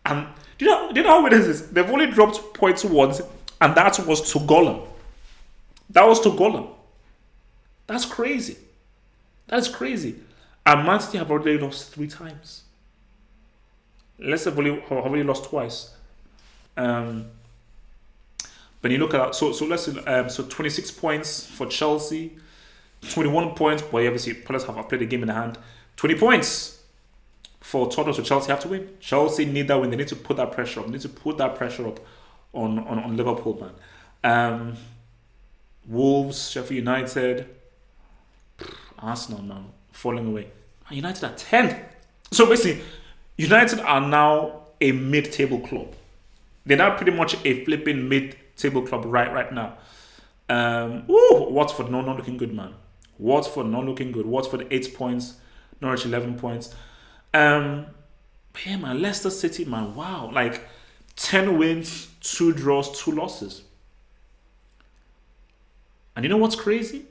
And do you know how it is? They've only dropped points once, and that was to Gollum. That was to Gollum. That's crazy. That's crazy. And Man City have already lost 3 times. Leicester have already lost twice. But you look at so let's so 26 points for Chelsea, 21 points. But obviously, Palace have played the game in the hand. 20 points for Tottenham, so Chelsea have to win. Chelsea need that win. They need to put that pressure up. They need to put that pressure up on Liverpool, man. Wolves, Sheffield United, Arsenal now falling away. United are 10th. So basically, United are now a mid-table club. They're now pretty much a flipping mid-table club right now. Watford not looking good, man. Watford not looking good. Watford 8 points, Norwich 11 points. But yeah, man, Leicester City, man, wow, like 10 wins, 2 draws, 2 losses. And you know what's crazy?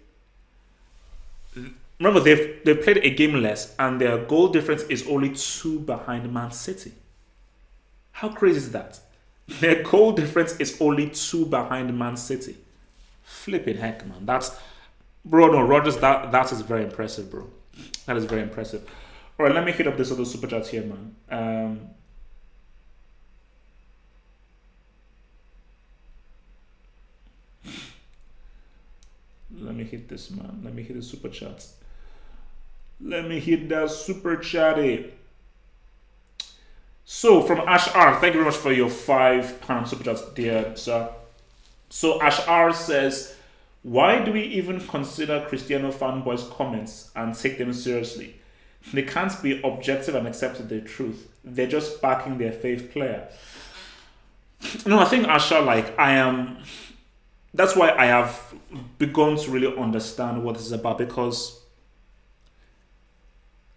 Remember, they've played a game less, and their goal difference is only 2 behind Man City. How crazy is that? Their goal difference is only 2 behind Man City. Flipping heck, man. That's, bro. No, Rogers. That is very impressive, bro. That is very impressive. All right, let me hit up this other super chat here, man. Let me hit this, man. Let me hit the super chat. Let me hit that super chatty. So from Ash R, thank you very much for your £5 super chat, dear sir. So Ash R says, why do we even consider Cristiano fanboys' comments and take them seriously? They can't be objective and accept the truth. They're just backing their favorite player. No, I think Asha, like, that's why I have begun to really understand what this is about, because,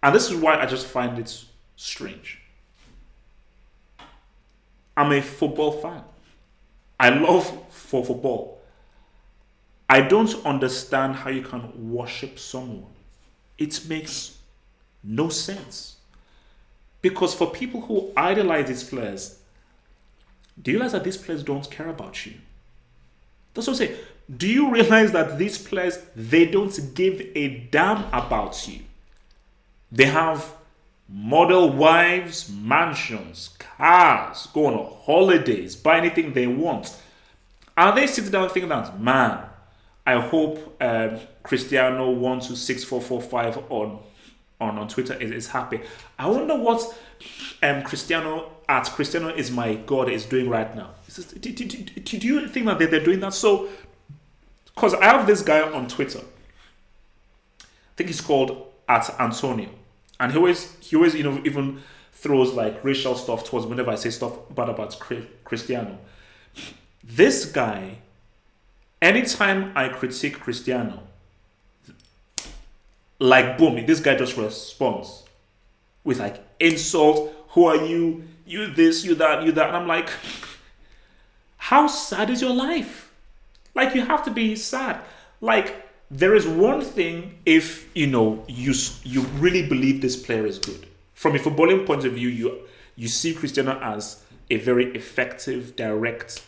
and this is why I just find it strange. I'm a football fan. I love football. I don't understand how you can worship someone. It makes no sense. Because for people who idolize these players, do you realize that these players don't care about you? That's what I'm saying. Do you realize that these players, they don't give a damn about you? They have model wives, mansions, cars, go on holidays, buy anything they want. And they sit down thinking that, man, I hope Cristiano 126445 on Twitter is happy. I wonder what Cristiano at Cristiano is my God is doing right now. Do you think that they're doing that? So, because I have this guy on Twitter, I think he's called at Antonio, and he always even throws like racial stuff towards whenever I say stuff bad about Cristiano. This guy, anytime I critique Cristiano, like boom, this guy just responds with like insult. Who are you? You this, you that, you that. And I'm like, how sad is your life? Like, you have to be sad. Like, there is one thing if you really believe this player is good. From a footballing point of view, you see Cristiano as a very effective, direct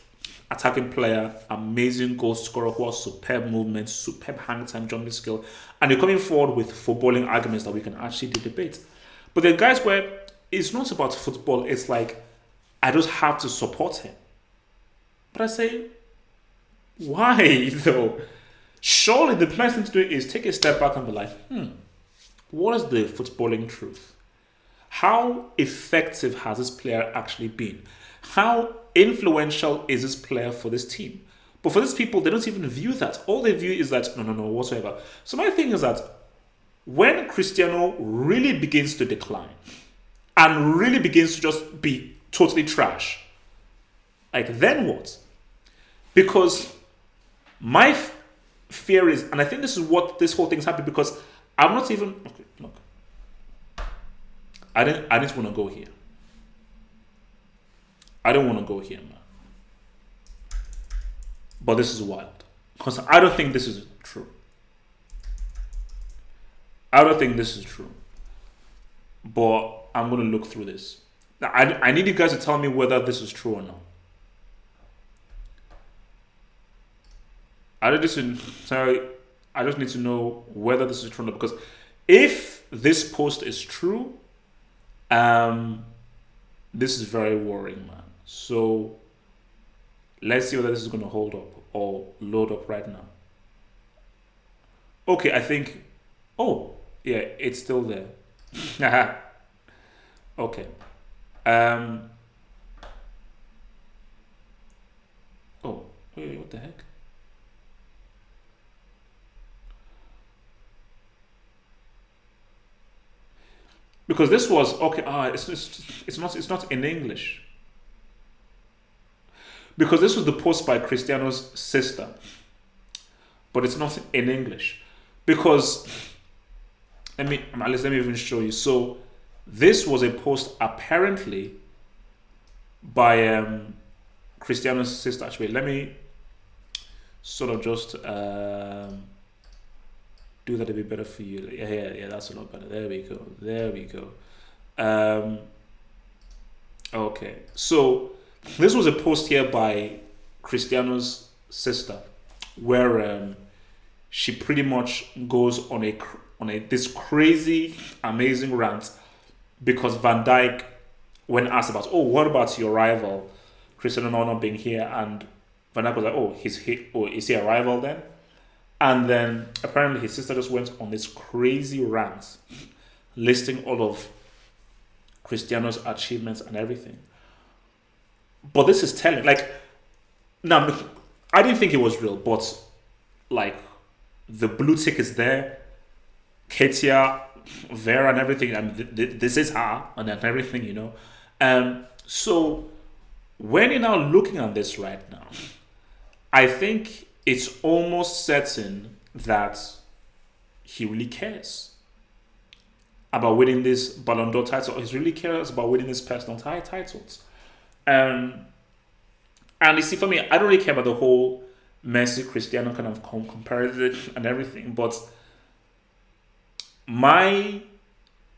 attacking player, amazing goal scorer who has superb movement, superb hang time, jumping skill, and you're coming forward with footballing arguments that we can actually debate. But there are guys where it's not about football, it's like, I just have to support him. But I say, why though? Surely the best thing to do is take a step back and be like, what is the footballing truth? How effective has this player actually been? How influential is this player for this team? But for these people, they don't even view that. All they view is that, no, whatsoever. So my thing is that when Cristiano really begins to decline and really begins to just be totally trash, like, then what? Because my fear is, and I think this is what this whole thing's happening, because I'm not even, okay, look, I didn't want to go here. I don't want to go here, man. But this is wild. Because I don't think this is true. I don't think this is true. But I'm going to look through this. Now, I need you guys to tell me whether this is true or not. I just need to know whether this is true or not. Because if this post is true, this is very worrying, man. So let's see whether this is going to hold up or load up right now. Okay, I think, oh yeah, it's still there. Okay. Oh, wait, what the heck? because this was okay. It's not in English because this was the post by Cristiano's sister, but it's not in English because let me even show you. So this was a post apparently by Cristiano's sister. Actually, let me sort of just do that a bit better for you. Yeah, that's a lot better. There we go. Okay, so this was a post here by Cristiano's sister, where she pretty much goes on a this crazy, amazing rant because Van Dijk, when asked about, oh, what about your rival, Cristiano Ronaldo not being here, and Van Dijk was like, oh, is he a rival then? And then apparently his sister just went on this crazy rant, listing all of Cristiano's achievements and everything. But this is telling, like, now I didn't think it was real, but like the blue tick is there, Katia, Vera, and everything. I mean, this is her and everything, you know. So when you're now looking at this right now, I think it's almost certain that he really cares about winning this Ballon d'Or title. He really cares about winning his personal titles. And you see, for me, I don't really care about the whole Messi Cristiano kind of comparison and everything, but my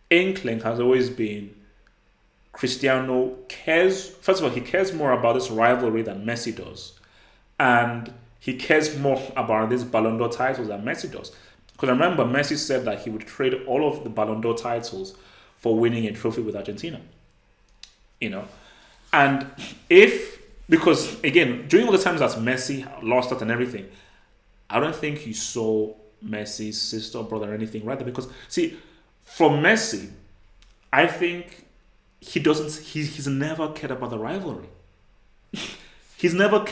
inkling has always been Cristiano cares. First of all, he cares more about this rivalry than Messi does, and he cares more about this Ballon d'Or titles than Messi does. Because I remember Messi said that he would trade all of the Ballon d'Or titles for winning a trophy with Argentina. You know, and because again, during all the times that Messi lost it and everything, I don't think you saw Messi's sister or brother or anything right there. Because see, for Messi, I think he's never cared about the rivalry. He's never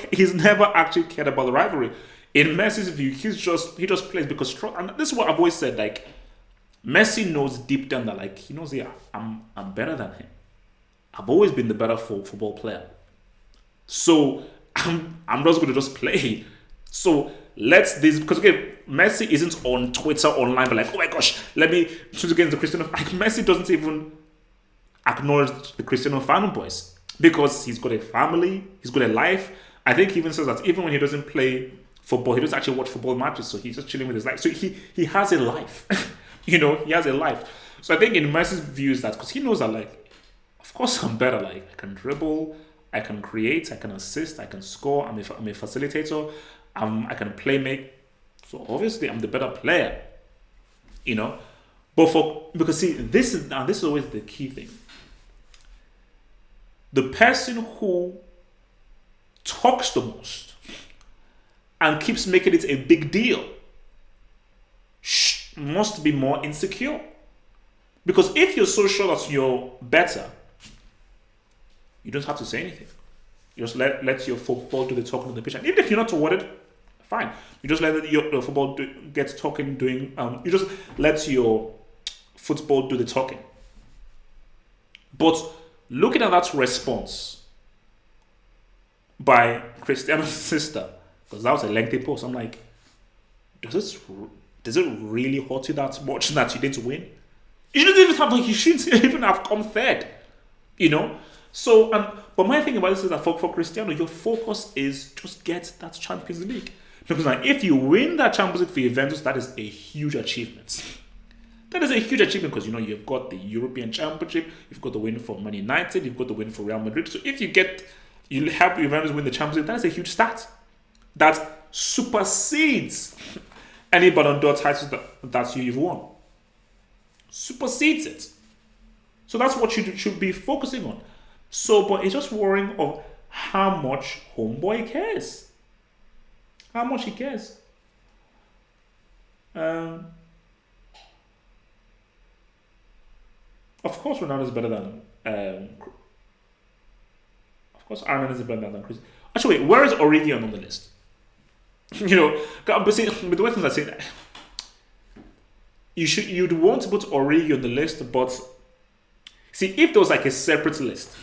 actually cared about the rivalry. In Messi's view, he just plays because, and this is what I've always said, like, Messi knows deep down that, like, he knows, yeah, I'm better than him. I've always been the better football player. So I'm just going to just play. So because again, Messi isn't on Twitter online, but like, oh my gosh, let me choose against the Cristiano. Like, Messi doesn't even acknowledge the Cristiano fanboys because he's got a family, he's got a life. I think he even says that even when he doesn't play football, he doesn't actually watch football matches, so he's just chilling with his life. So he has a life. You know, he has a life. So I think in Messi's views that, because he knows that, like, of course I'm better. Like, I can dribble, I can create, I can assist, I can score, I'm a facilitator, I can play make. So obviously I'm the better player, you know. But because see, this is always the key thing. The person who talks the most and keeps making it a big deal must be more insecure. Because if you're so sure that you're better, you don't have to say anything. You just let your football do the talking on the pitch. And even if you're not awarded, fine. You just let your football get talking, you just let your football do the talking. But looking at that response by Cristiano's sister, because that was a lengthy post, I'm like, does it really hurt you that much that you didn't win? You shouldn't even have come third, you know. So, but my thing about this is that for Cristiano, your focus is just get that Champions League, because now if you win that Champions League for Juventus, that is a huge achievement. That is a huge achievement because, you know, you've got the European Championship, you've got the win for Man United, you've got the win for Real Madrid. So if you help Juventus win the Champions League, that is a huge stat that supersedes any Ballon d'Or titles that you've won. Supersedes it. So that's what you should be focusing on. So, but it's just worrying of how much homeboy cares. How much he cares. Of course, Ronaldo is better than. Of course, Ireland is better than Chris. Actually, wait, where is Origi on the list? You know, but see, with the way things are saying, you'd want to put Origi on the list, but See, if there was like a separate list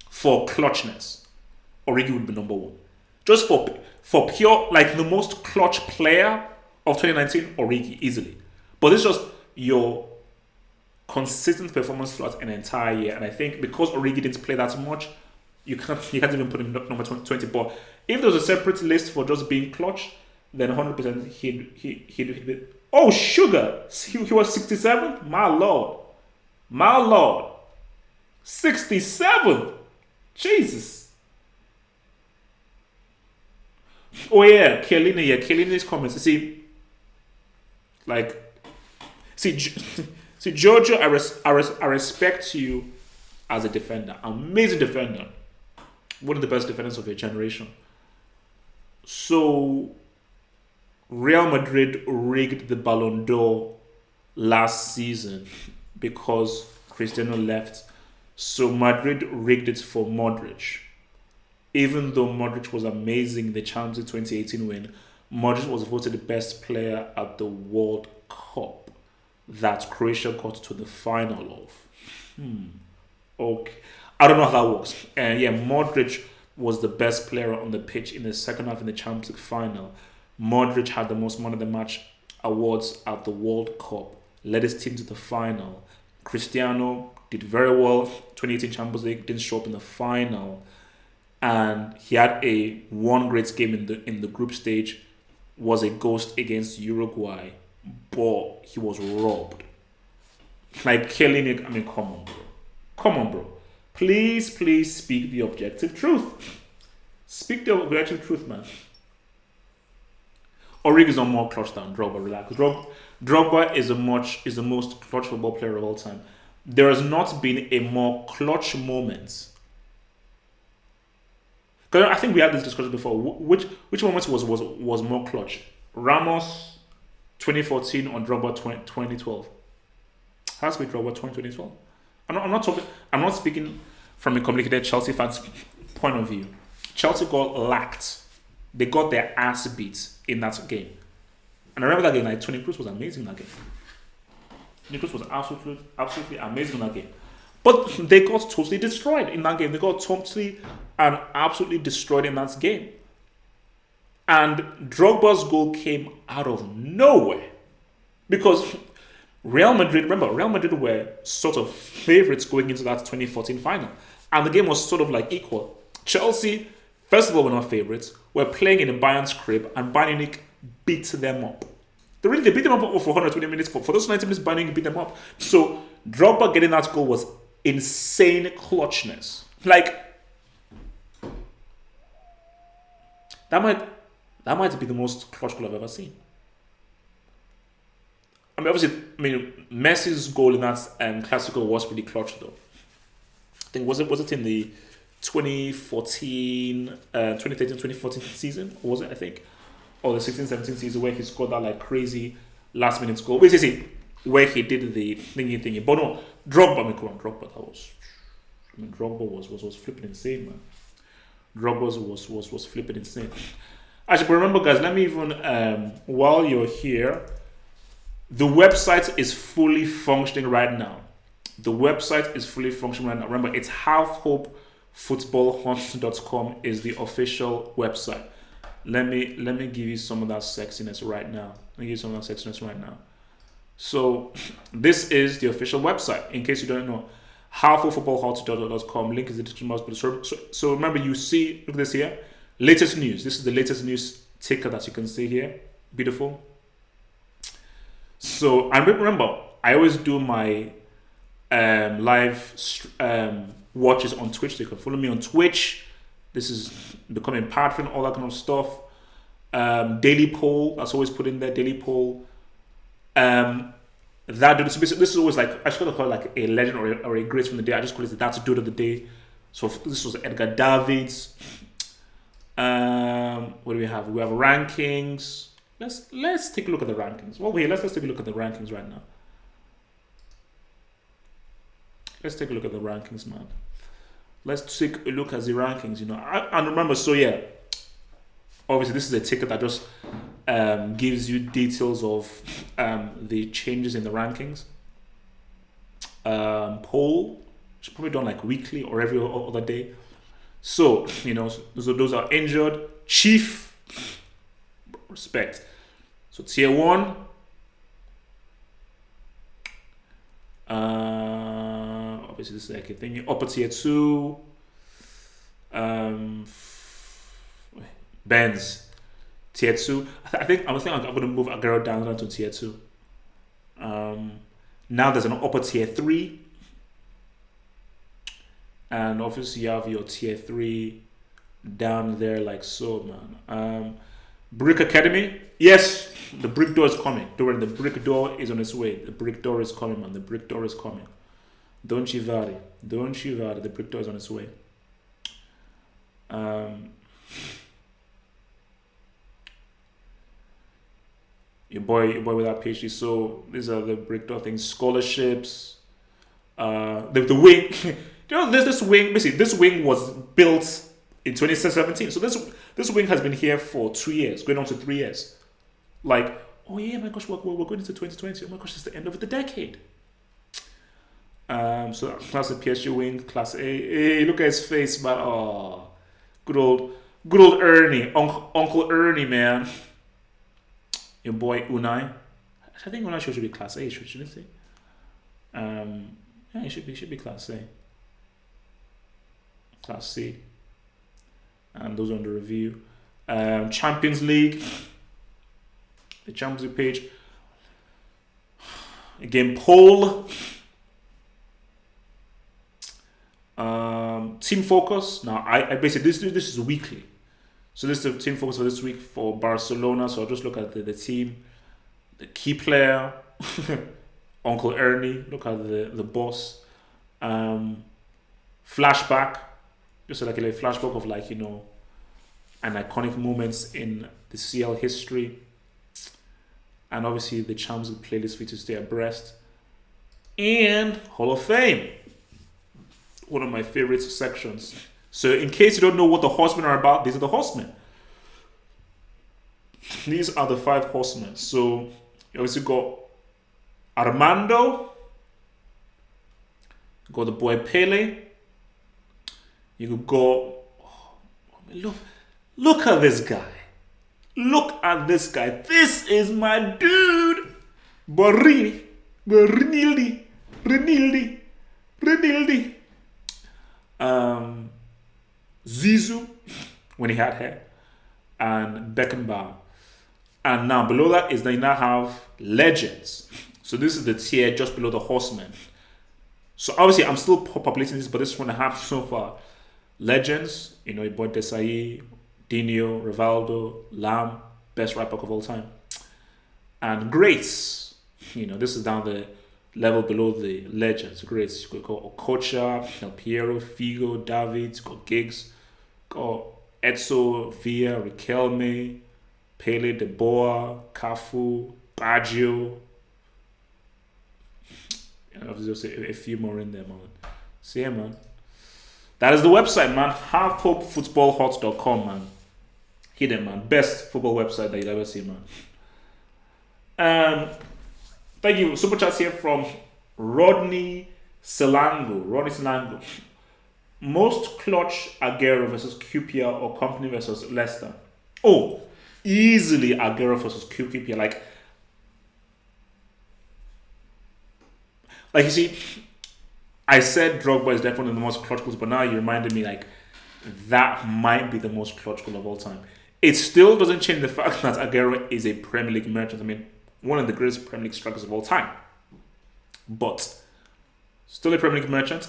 for clutchness, Origi would be number one. Just for pure, like the most clutch player of 2019, Origi, easily. But it's just your consistent performance throughout an entire year. And I think because Origi didn't play that much, you can't even put him number 20. But if there was a separate list for just being clutch, then 100% he'd be. Oh, sugar! He was 67? My lord. My lord. 67! Jesus. Oh yeah, Chiellini. Yeah, Chiellini's comments. See, like, see, see, Giorgio, I respect you as a defender. Amazing defender. One of the best defenders of your generation. So, Real Madrid rigged the Ballon d'Or last season because Cristiano left. So, Madrid rigged it for Modric. Even though Modric was amazing in the Champions League 2018 win, Modric was voted the best player at the World Cup that Croatia got to the final of. Okay. I don't know how that works. And yeah, Modric was the best player on the pitch in the second half in the Champions League final. Modric had the most man of the match awards at the World Cup, led his team to the final. Cristiano did very well. 2018 Champions League, didn't show up in the final. And he had one great game in the group stage, was a ghost against Uruguay, but he was robbed. Like killing. I mean, come on, bro. Come on, bro. Please speak the objective truth. Speak the objective truth, man. Origi is not more clutch than Drogba. Relax. Drogba is the most clutch football player of all time. There has not been a more clutch moment. Because I think we had this discussion before. Which moment was more clutch? Ramos 2014 or Drogba 2012? Has to be Drogba 2012. I'm not speaking from a complicated Chelsea fans' point of view. Chelsea got lacked. They got their ass beat in that game. And I remember that game, like Toni Kroos was amazing in that game. Toni Kroos was absolutely amazing in that game. But they got totally destroyed in that game. They got totally and absolutely destroyed in that game. And Drogba's goal came out of nowhere. Because Real Madrid were sort of favourites going into that 2014 final. And the game was sort of like equal. Chelsea, first of all, were not favourites. Were playing in Bayern's crib and Bayern Munich beat them up. They beat them up for 120 minutes. For those 90 minutes, Bayern Munich beat them up. So Drogba getting that goal was insane clutchness. Like, that might be the most clutch goal I've ever seen. I mean, obviously, Messi's goal in that Clasico was pretty clutch, though. I think was it in the 2013-2014 season? Or was it? I think, or the 16-17 season where he scored that like crazy last minute goal. Basically, where he did the thingy. But no, Drogba. Drogba. That was. Drogba was flipping insane, man. Drogba was flipping insane. Actually, but remember, guys, let me even while you're here. The website is fully functioning right now. Remember, it's halfhopefootballhunt.com is the official website. Let me give you some of that sexiness right now. So this is the official website. In case you don't know, halfhopefootballhunt.com. Link is in the description box. So remember, you see, look at this here. Latest news. This is the latest news ticker that you can see here. Beautiful. So, and remember, I always do my live watches on Twitch. So you can follow me on Twitch. This is becoming Patreon, all that kind of stuff. Daily poll, that's always put in there. Daily poll. So this is always like, I just call it like a legend or a great from the day. I just call it the That's Dude of the Day. So this was Edgar Davids. What do we have? We have rankings. Let's take a look at the rankings. Well, wait, let's take a look at the rankings right now. Let's take a look at the rankings, man. Let's take a look at the rankings, and remember, so yeah, obviously this is a ticket that just gives you details of the changes in the rankings. poll. Should probably done like weekly or every other day. So, so those are injured. Chief, respect. So tier one, obviously this is like a thing. Upper tier two, Benz. Tier two. I think I'm going to move Aguero down to tier two. Now there's an upper tier three, and obviously you have your tier three down there like so, man. Brick Academy, yes, the brick door is coming. Don't worry, the brick door is on its way. The brick door is coming, man. The brick door is coming. Don't you worry. Don't you worry. The brick door is on its way. Your boy with that PhD. So these are the brick door things. Scholarships. The wing. There's this wing. Basically, this wing was built in 2017. So this wing has been here for 2 years, going on to 3 years. Like, oh yeah, my gosh, we're going into 2020. Oh my gosh, it's the end of the decade. So that's the PSG wing, Class A. Hey, look at his face, man. Oh, good old Ernie, Uncle Ernie, man. Your boy Unai. I think Unai should be Class A, shouldn't he? Yeah, it should be Class A. Class C. And those are on the review. Champions League. The Champions League page. Again, poll. Team focus. Now, I basically this is weekly. So this is the team focus for this week for Barcelona. So I'll just look at the team, the key player, Uncle Ernie. Look at the boss. Flashback. Just like a flashback of an iconic moments in the CL history. And obviously the Champions League playlist for you to stay abreast. And Hall of Fame. One of my favorite sections. So in case you don't know what the horsemen are about, these are the horsemen. These are the 5 horsemen. So you obviously got Armando. You got the boy Pele. You could go, look at this guy. Look at this guy. This is my dude. Renildi. Zizou, when he had hair, and Beckenbauer. And now below that is they now have legends. So this is the tier just below the horsemen. So obviously I'm still populating this, but this is what I have so far. Legends, your boy Desai, Dino, Rivaldo, Lam, best right back of all time. And greats, this is down the level below the legends. Greats, you could go Okocha, El Piero, Figo, David, got Giggs, got Etso, Villa, Riquelme, Pele, De Boer, Cafu, Baggio. Obviously a few more in there, man. So yeah, man. That is the website, man. HalfHopeFootballHot.com, man. Hit it, man. Best football website that you've ever seen, man. Thank you. Super chats here from Rodney Selango. Most clutch Aguero versus QPR or Company versus Leicester. Oh, easily Aguero versus QPR. Like you see, I said Drogba is definitely the most clutch goals, but now you reminded me that might be the most clutch goal of all time. It still doesn't change the fact that Aguero is a Premier League merchant. I mean, one of the greatest Premier League strikers of all time. But still a Premier League merchant,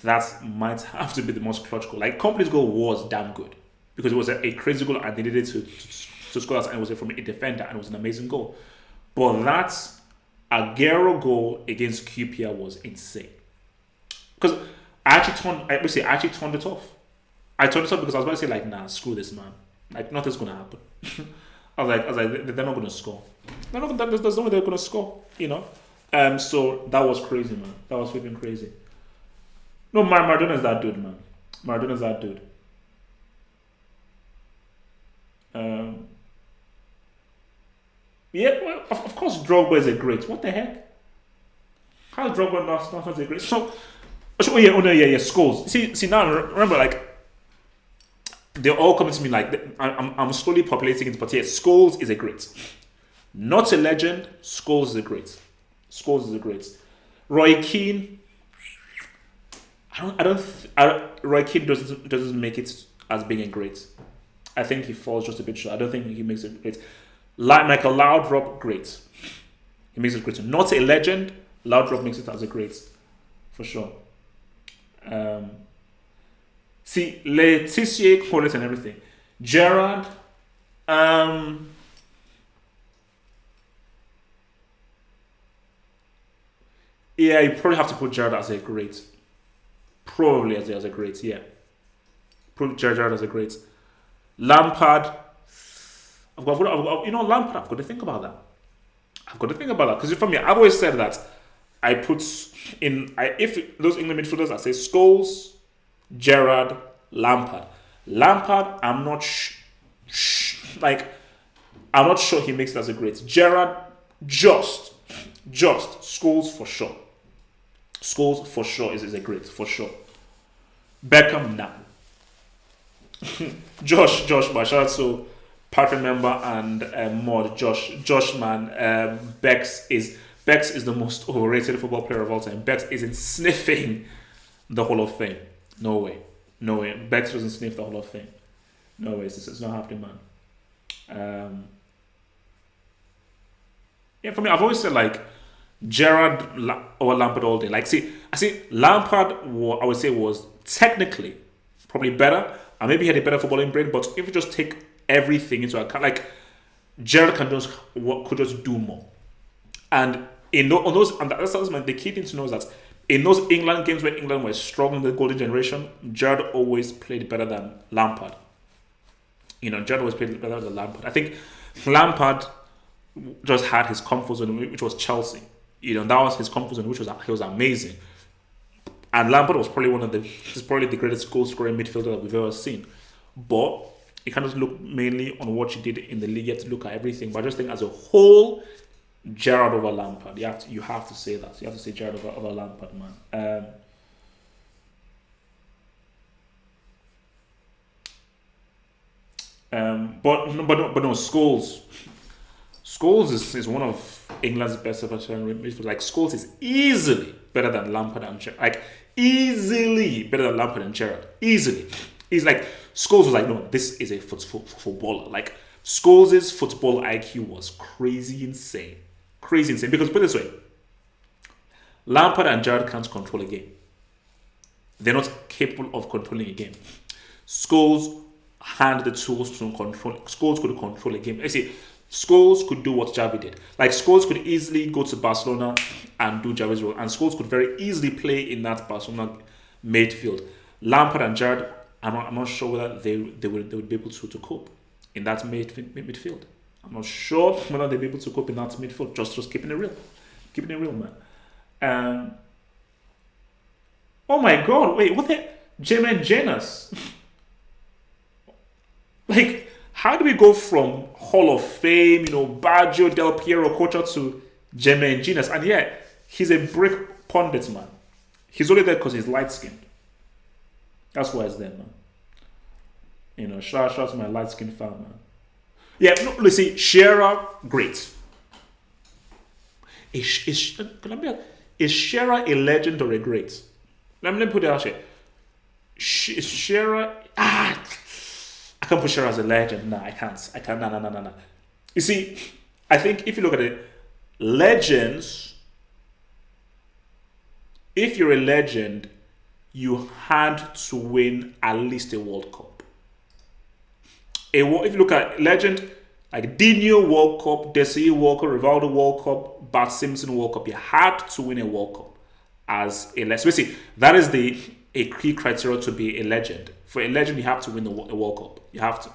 that might have to be the most clutch goal. Company's goal was damn good because it was a crazy goal and they needed to score that, and it was from a defender and it was an amazing goal. But that Aguero goal against QPR was insane. Because I actually turned it off. I turned it off because I was about to say nah, screw this, man. Nothing's gonna happen. I was like, they're not gonna score. There's no way they're gonna score. So that was crazy, man. That was freaking crazy. No, Maradona's that dude, man. Maradona's that dude. Yeah, well, of course, Drogba is a great. What the heck? How Drogba not a great? Oh yeah, yeah, Scholes. See now, remember, like they're all coming to me like I'm slowly populating it, but yeah, Scholes is a great, not a legend. Scholes is a great. Scholes is a great. Roy Keane. Roy Keane doesn't make it as being a great. I think he falls just a bit short. I don't think he makes it great. Like Michael Laudrup, great. He makes it great. Not a legend. Laudrup makes it as a great, for sure. See, Letitia, Cornet, and everything. Gerard, yeah, you probably have to put Gerard as a great. Probably as a great, yeah. Probably Gerard as a great. Lampard, Lampard, I've got to think about that. Because for me, I've always said that I put if those England midfielders, I say Scholes, Gerrard, Lampard. Lampard, I'm not I'm not sure he makes it as a great. Gerrard, just Scholes for sure. Scholes for sure is a great, for sure. Beckham, nah. Josh, my shout out to Patreon member and mod Josh man. Bex is the most overrated football player of all time. Bex isn't sniffing the Hall of Fame. No way. Bex doesn't sniff the Hall of Fame. No way. It's not happening, man. Yeah, for me, I've always said like Gerrard or Lampard all day. Like, I see Lampard. I would say was technically probably better, and maybe he had a better footballing brain. But if you just take everything into account, like Gerrard could just do more. And on those, and that's the key thing to know is that in those England games where England was strong in the golden generation, Gerrard always played better than Lampard. Gerrard always played better than Lampard. I think Lampard just had his comfort zone, which was Chelsea. That was his comfort zone, which was amazing. And Lampard was probably the greatest goal scoring midfielder that we've ever seen. But you can't just look mainly on what you did in the league. You have to look at everything. But I just think as a whole, Gerrard over Lampard. You have to say that. You have to say Gerrard over Lampard, man. But no, Scholes. Scholes is one of England's best ever midfielders. Like Scholes is easily better than Lampard and Gerrard. Like easily better than Lampard and Gerrard. Easily. He's like Scholes was like, no, this is a footballer. Like Scholes' football IQ was crazy insane. Because put it this way, Lampard and Gerrard can't control a game. They're not capable of controlling a game. Scholes had the tools to control. Scholes could control a game. Scholes could do what Xavi did. Like Scholes could easily go to Barcelona and do Xavi's role, and Scholes could very easily play in that Barcelona midfield. Lampard and Gerrard, I'm not sure whether they would be able to cope in that midfield. I'm not sure whether they'll be able to cope in that midfield. Just keeping it real, man. Oh my God! Wait, what the Jermaine Janus? Like, how do we go from Hall of Fame, Baggio, Del Piero, Cocha to Jermaine Janus? And yeah, he's a brick pundit, man. He's only there because he's light skinned. That's why he's there, man. Shout out to my light skinned fan, man. Yeah, no, let's see, Shearer, great. Is Shearer a legend or a great? Let me put it out here. Is Shearer... I can't put Shearer as a legend. No, I can't. No. You see, I think if you look at it, legends, if you're a legend, you had to win at least a World Cup. If you look at legend, like Dino World Cup, Desi World Cup, Rivaldo World Cup, Bart Simpson World Cup, you had to win a World Cup as a legend. Basically, that is a key criteria to be a legend. For a legend, you have to win a World Cup. You have to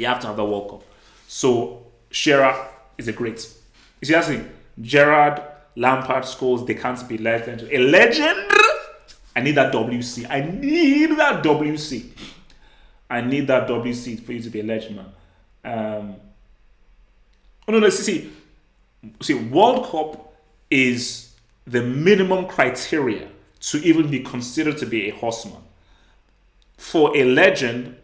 have the World Cup. So Shearer is a great. You see, that's the thing. Gerrard, Lampard, Scholes, they can't be legends. A legend. I need that WC. I need that WC for you to be a legend, man. See, World Cup is the minimum criteria to even be considered to be a horseman. For a legend,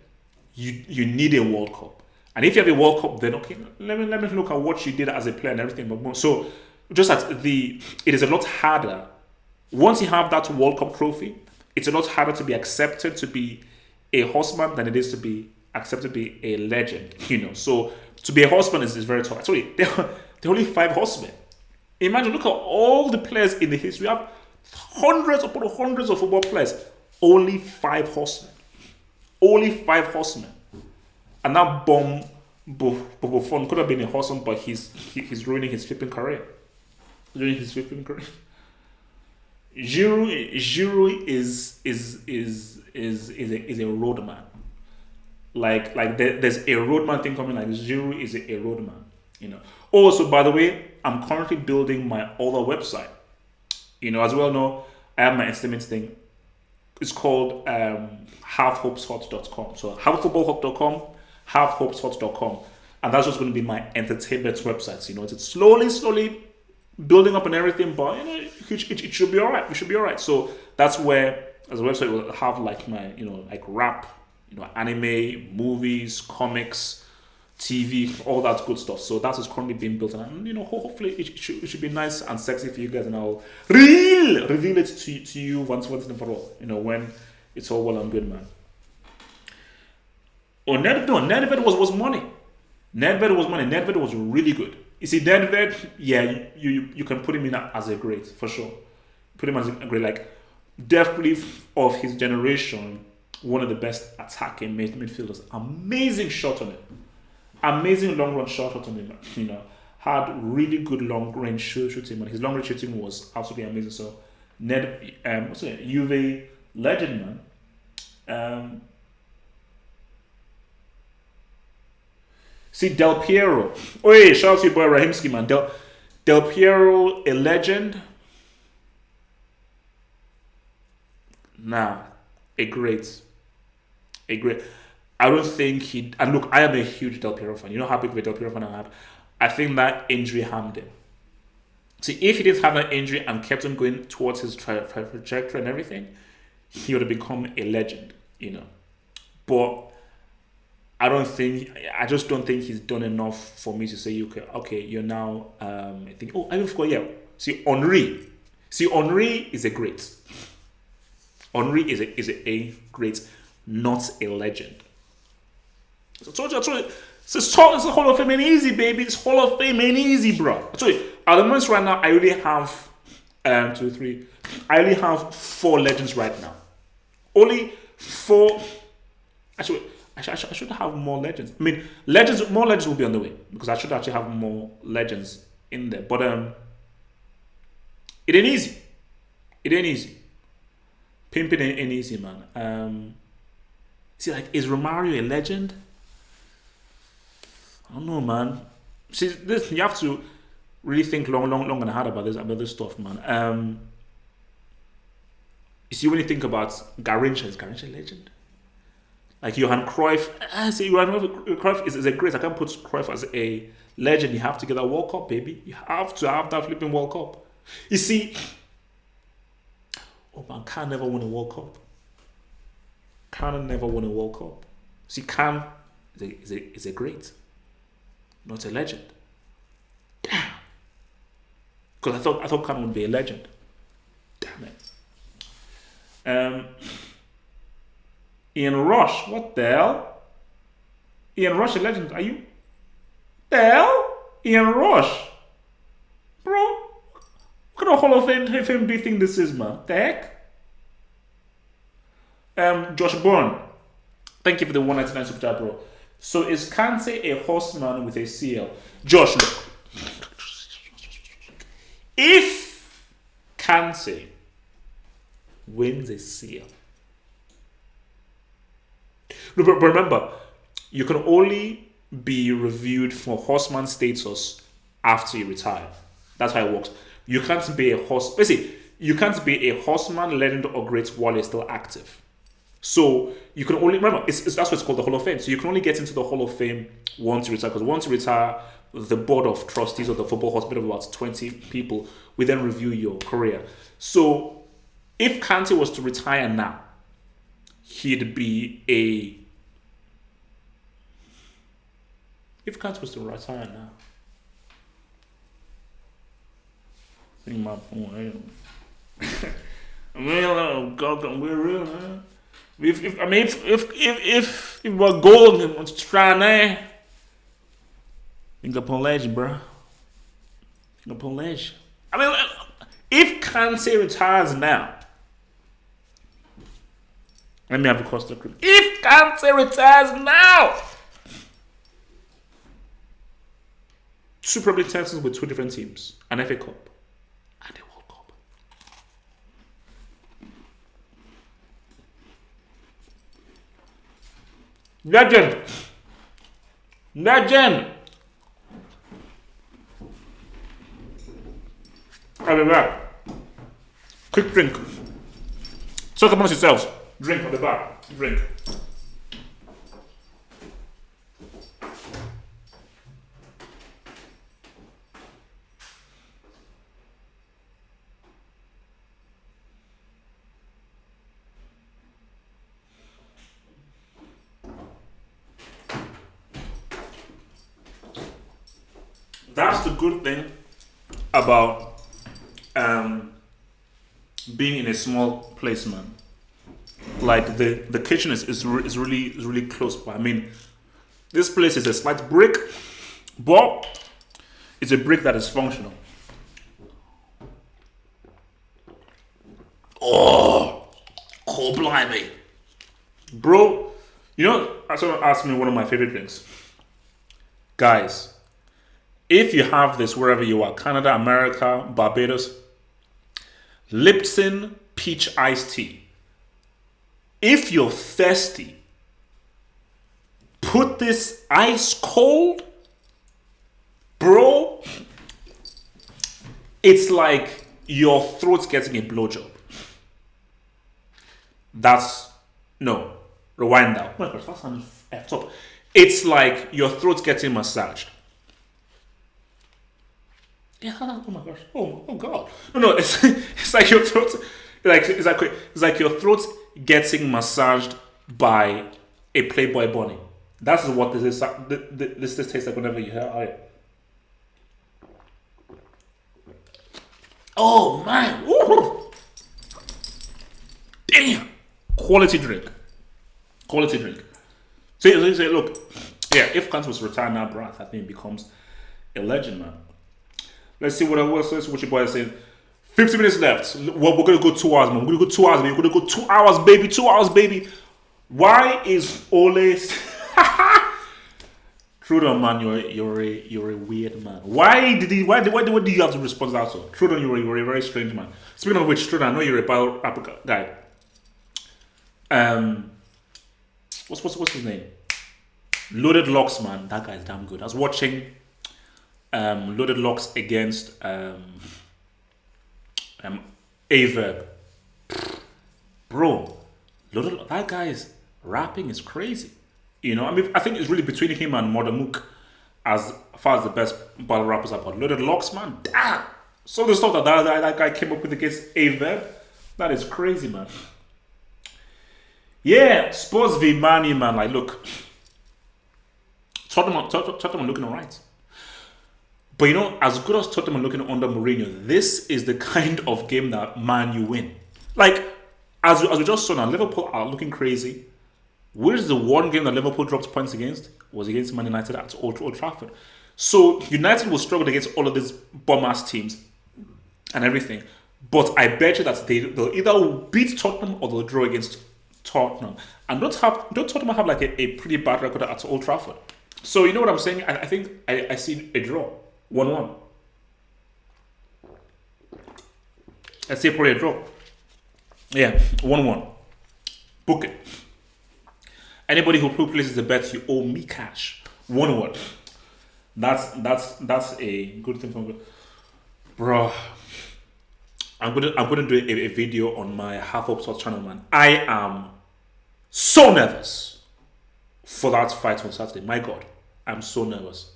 you need a World Cup. And if you have a World Cup, then okay, let me look at what you did as a player and everything. But so just that it is a lot harder once you have that World Cup trophy. It's a lot harder to be accepted to be a horseman than it is to be accepted to be a legend. So to be a horseman is very tough. Sorry, there are only 5 horsemen. Imagine, look at all the players in the history. We have hundreds upon hundreds of football players. Only 5 horsemen. Only 5 horsemen. And that Buffon could have been a horseman, but he's ruining his flipping career. Giroud is a roadman. Like there's a roadman thing coming. Like Giroud is a roadman. Also, by the way, I'm currently building my other website. As well know, I have my estimates thing. It's called halfhopeshot.com. So halffootballhop.com, halfhopeshot.com, and that's just going to be my entertainment website. It's slowly building up and everything, but it should be all right. It should be all right. So that's where, as a website, will have like my like rap, anime, movies, comics, TV, all that good stuff. So that is currently being built, and hopefully it should be nice and sexy for you guys, and I'll reveal it to you once and for all. When it's all well and good, man. Oh, Nedved was money. Nedved was money. Nedved was really good. You see, Nedved, yeah, you can put him in as a great for sure. Put him as a great, like definitely of his generation, one of the best attacking midfielders. Amazing shot on it. Amazing long run shot on him, had really good long range shooting, and his long range shooting was absolutely amazing. So, what's it? Juve legend, man. See, Del Piero. Oh, yeah, shout out to your boy Rahimski, man. Del Piero, a legend. Nah, a great. I don't think he. And look, I am a huge Del Piero fan. You know how big of a Del Piero fan I am. I think that injury harmed him. See, if he didn't have that injury and kept on going towards his trajectory and everything, he would have become a legend. But I just don't think he's done enough for me to say, okay, you're now. I think. Oh, I forgot. Yeah. See, Henry is a great. Henry is a great, not a legend. So I told you. It's Hall of Fame ain't easy, baby. It's Hall of Fame ain't easy, bro. I told you. At the moment right now, I really have 2, 3. I only have 4 legends right now. Only 4. Actually, I should have more legends. I mean, more legends will be on the way because I should actually have more legends in there. But it ain't easy. Pimping ain't easy, man. See, like, is Romario a legend? I don't know, man. See, this you have to really think long and hard about this stuff, man. You see, when you think about Garrincha, is Garrincha a legend? Like Johan Cruyff, Johan Cruyff is a great. I can't put Cruyff as a legend. You have to get that World Cup, baby. You have to have that flipping World Cup. You see, man, Khan never won a World Cup. See, Khan is a great, not a legend. Damn. Because I thought Khan would be a legend. Damn it. Ian Rush, what the hell? Ian Rush, a legend? Are you? The hell? Ian Rush, bro. What kind of Hall of Fame do you think this is, man? The heck? Josh Bourne, thank you for the 199 super chat, bro. So is Kante a horseman with a CL? Josh, look. If Kante wins a CL, but remember, you can only be reviewed for horseman status after you retire. That's how it works. You can't be a horse. Basically, you can't be a horseman, legend, or great while you're still active. So you can only remember that's what it's called, the Hall of Fame. So you can only get into the Hall of Fame once you retire. Because once you retire, the board of trustees of the football hospital, about 20 people, we then review your career. So if Kante was to retire now, he'd be a. If Kante was to retire now, think my point. I mean, God, we're real, man. If we're gold wants to try now, think upon ledge, bro. Think upon ledge. I mean, if Kante retires now, let me have a cost of credit. If Kante retires now, 2 Premier League titles with 2 different teams, an FA Cup and a World Cup. Legend. I'll be back. Quick drink. Talk amongst yourselves. Drink on the bar. Drink. That's the good thing about being in a small place, man. Like the kitchen is really close by. I mean, this place is a slight brick, but it's a brick that is functional. Oh, blimey, bro! You know, someone asked me one of my favorite drinks, guys. If you have this wherever you are, Canada, America, Barbados, Lipton peach iced tea. If you're thirsty, put this ice cold, bro. It's like your throat's getting a blowjob. Rewind that. Oh my gosh, that sounds effed up. It's like your throat's getting massaged. Yeah, oh my gosh. Oh god. No, it's like your throat, it's like your throat's getting massaged by a Playboy bunny. That's what this is. This tastes like whenever you hear it. Oh man. Ooh. Damn. Quality drink. So look, yeah, if Kante was to retire now, bro, I think it becomes a legend, man. Let's see what your boy is saying. 50 minutes left. Well, we're gonna go 2 hours, man. We're gonna go 2 hours, baby. We're gonna go 2 hours, baby. 2 hours, baby. Why is Ole? Trudon, man, you're a weird man. Why do you have to respond to that? So, Trudon, you're a very strange man. Speaking of which, Trudon, I know you're a battle rapper guy. What's his name? Loaded Locks, man. That guy's damn good. I was watching Loaded Locks against Averb. Bro, that guy's rapping is crazy. You know, I mean, I think it's really between him and Modamook as far as the best battle rappers are. But Loaded Locks, man, damn. So the stuff that guy came up with against Averb, that is crazy, man. Yeah, Spurs v Manu, man. Like, look, Tottenham are looking alright. But you know, as good as Tottenham are looking under Mourinho, this is the kind of game that Man U win. Like, as we just saw now, Liverpool are looking crazy. Where's the one game that Liverpool dropped points against? Was against Man United at Old Trafford. So United will struggle against all of these bum-ass teams and everything. But I bet you that they'll either beat Tottenham or they'll draw against Tottenham. And don't Tottenham have like a pretty bad record at Old Trafford? So you know what I'm saying? I think I see a draw. 1-1. Let's say probably a draw. Yeah, 1-1. Book it. Anybody who places the bet, you owe me cash. 1-1. That's a good thing for me. Bro, I'm gonna do a video on my Half Up Sports channel, man. I am So nervous for that fight on Saturday. My God, I'm so nervous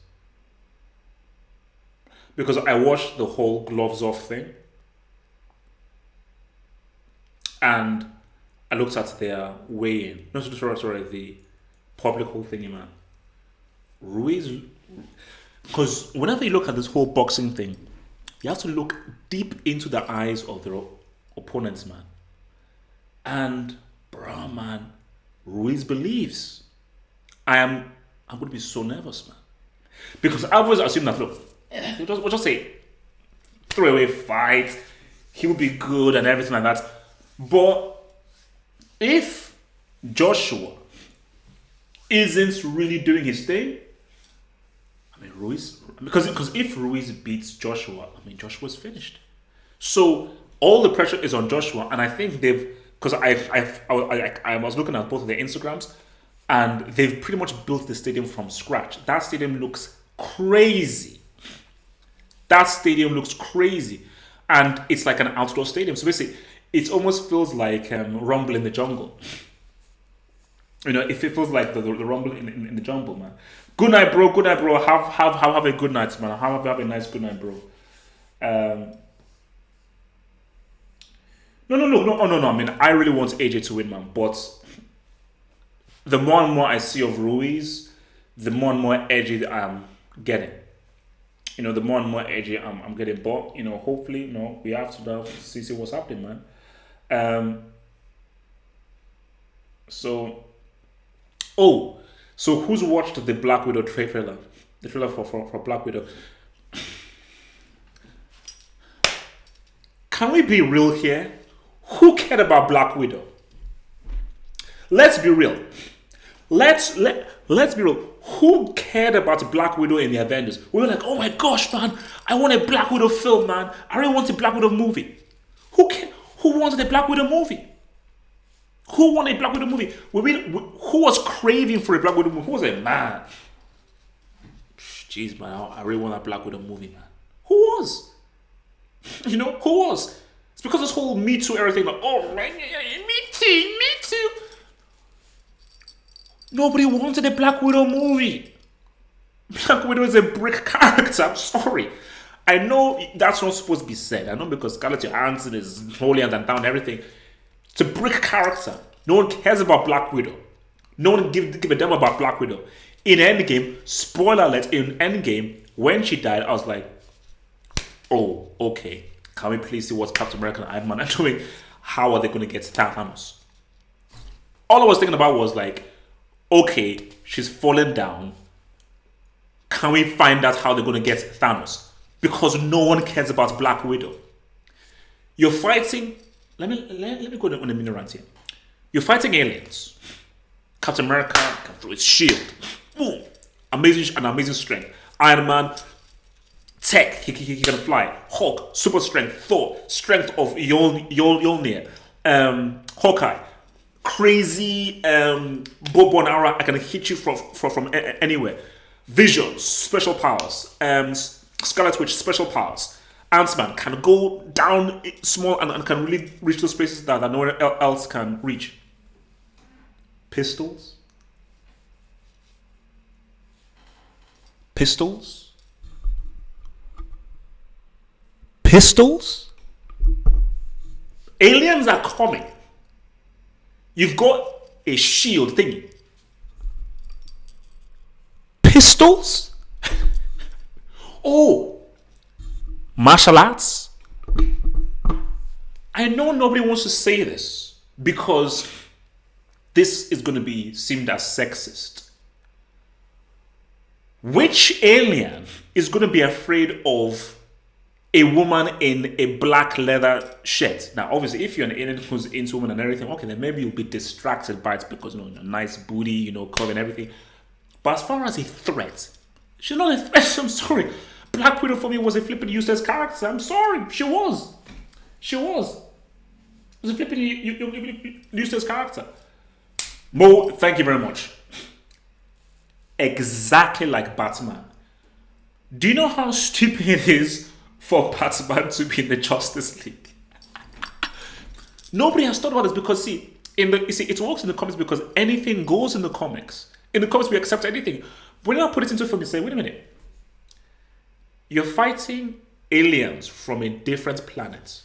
because I watched the whole gloves off thing and I looked at their weigh-in. No, sorry, the public whole thingy, man. Ruiz, because whenever you look at this whole boxing thing, you have to look deep into the eyes of the opponents, man. And, bro, man, Ruiz believes. I'm going to be so nervous, man. Because I always assume that, look, we'll just say, throwaway fight, he'll be good and everything like that. But if Joshua isn't really doing his thing, I mean, Ruiz, because if Ruiz beats Joshua, I mean, Joshua's finished. So all the pressure is on Joshua, and I think they've, because I was looking at both of their Instagrams, and they've pretty much built the stadium from scratch. That stadium looks crazy. That stadium looks crazy, and it's like an outdoor stadium. So basically, it almost feels like Rumble in the Jungle. You know, if it feels like the Rumble in the Jungle, man. Good night, bro. Good night, bro. Have a good night, man. Have a nice good night, bro. No. I mean, I really want AJ to win, man. But the more and more I see of Ruiz, the more and more edgy I'm getting. You know, the more and more edgy I'm getting. But, you know, hopefully, you know, we have to now see what's happening, man. So who's watched the Black Widow trailer? The trailer for Black Widow. Can we be real here? Who cared about Black Widow? Let's be real. Let's be real. Who cared about Black Widow in the Avengers? We were like, oh my gosh, man, I want a Black Widow film, man. I really want a Black Widow movie. Who wanted a Black Widow movie? Who wanted a Black Widow movie? Who was craving for a Black Widow movie? Who was like, man, jeez, man, I really want a Black Widow movie, man. Who was? You know, who was? It's because this whole Me Too everything, like, oh, man, me too. Nobody wanted a Black Widow movie. Black Widow is a brick character. I'm sorry. I know that's not supposed to be said. I know because Scarlett Johansson is holier than thou and everything. It's a brick character. No one cares about Black Widow. No one give a damn about Black Widow. In Endgame, spoiler alert, in Endgame, when she died, I was like, oh, okay. Can we please see what Captain America and Iron Man are doing? How are they going to get Thanos? All I was thinking about was like, okay, she's fallen down. Can we find out how they're going to get Thanos? Because no one cares about Black Widow. You're fighting... Let me go on a mini rant here. You're fighting aliens. Captain America can throw his shield. Boom. Amazing strength. Iron Man, tech, he can fly. Hulk, super strength. Thor, strength of Mjolnir. Hawkeye, crazy bow and arrow. I can hit you from anywhere. Vision, special powers. Scarlet Witch, special powers. Ant-Man can go down small and can really reach those places that no one else can reach. Pistols? Aliens are coming. You've got a shield thingy. Pistols? Oh! Martial arts? I know nobody wants to say this because this is going to be seen as sexist. Which alien is going to be afraid of a woman in a black leather shirt? Now, obviously, if you're an alien who's into women and everything, okay, then maybe you'll be distracted by it because, you know, nice booty, you know, curve and everything. But as far as a threat, she's not a threat. I'm sorry. Black Widow for me was a flippin' useless character. I'm sorry. She was. It was a flippin' useless character. Mo, thank you very much. Exactly like Batman. Do you know how stupid it is for Batman to be in the Justice League? Nobody has thought about this because, see, you see, it works in the comics because anything goes in the comics. In the comics, we accept anything. When you put it into film, you say, wait a minute, you're fighting aliens from a different planet.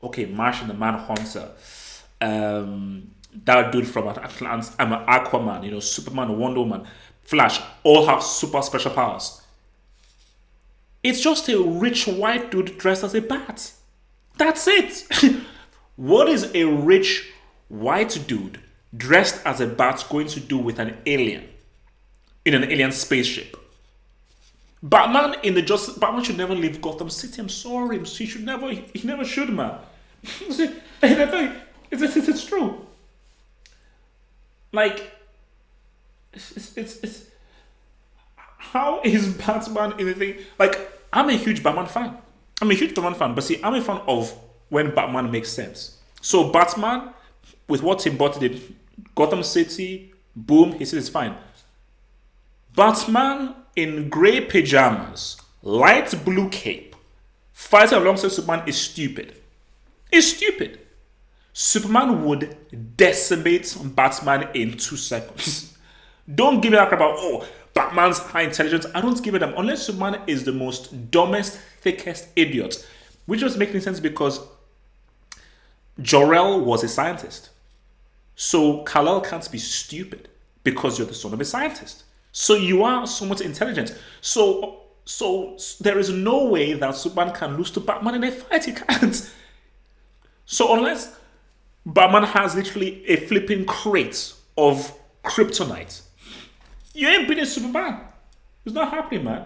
Okay, Martian, the Manhunter, that dude from Atlantis, I'm an Aquaman, Superman, Wonder Woman, Flash, all have super special powers. It's just a rich white dude dressed as a bat. That's it. What is a rich white dude dressed as a bat going to do with an alien in an alien spaceship? Batman should never leave Gotham City. I'm sorry. He never should, man. It's true. Like, it's how is Batman in the thing? Like, I'm a huge Batman fan. But see, I'm a fan of when Batman makes sense. So Batman, with what Tim Burton did, Gotham City, boom, he says it's fine. Batman in grey pajamas, light blue cape, fighting alongside Superman is stupid. It's stupid. Superman would decimate Batman in 2 seconds. Don't give me that crap about, Batman's high intelligence. I don't give it them. Unless Superman is the most dumbest, thickest idiot. Which doesn't make any sense because Jor-El was a scientist. So Kal-El can't be stupid because you're the son of a scientist. So you are somewhat intelligent. So there is no way that Superman can lose to Batman in a fight. He can't. So unless Batman has literally a flipping crate of kryptonite, you ain't beating Superman. It's not happening, man.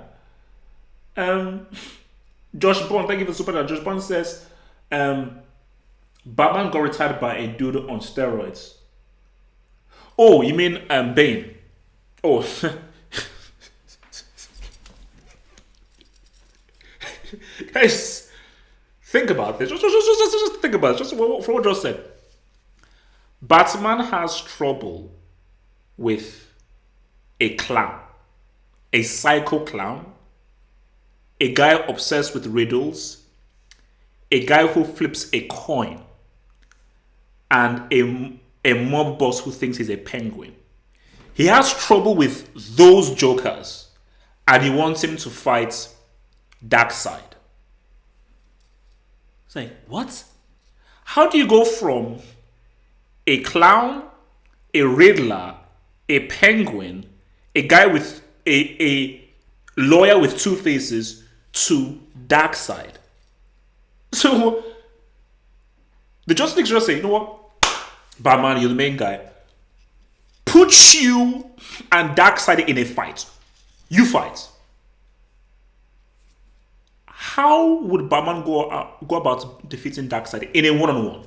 Josh Bond, thank you for super chat. Josh Bond says, Batman got retired by a dude on steroids. Oh, you mean Bane? Oh. Guys, think about this. Just think about it. Just for what Josh said. Batman has trouble with a clown, a psycho clown, a guy obsessed with riddles, a guy who flips a coin, and a mob boss who thinks he's a penguin. He has trouble with those jokers, and he wants him to fight Darkseid. It's like, what? How do you go from a clown, a riddler, a penguin, a guy with a lawyer with 2 faces to Darkseid? So the Justice League just say, you know what, Batman, you're the main guy. Put you and Darkseid in a fight. You fight. How would Batman go about defeating Darkseid in a one-on-one?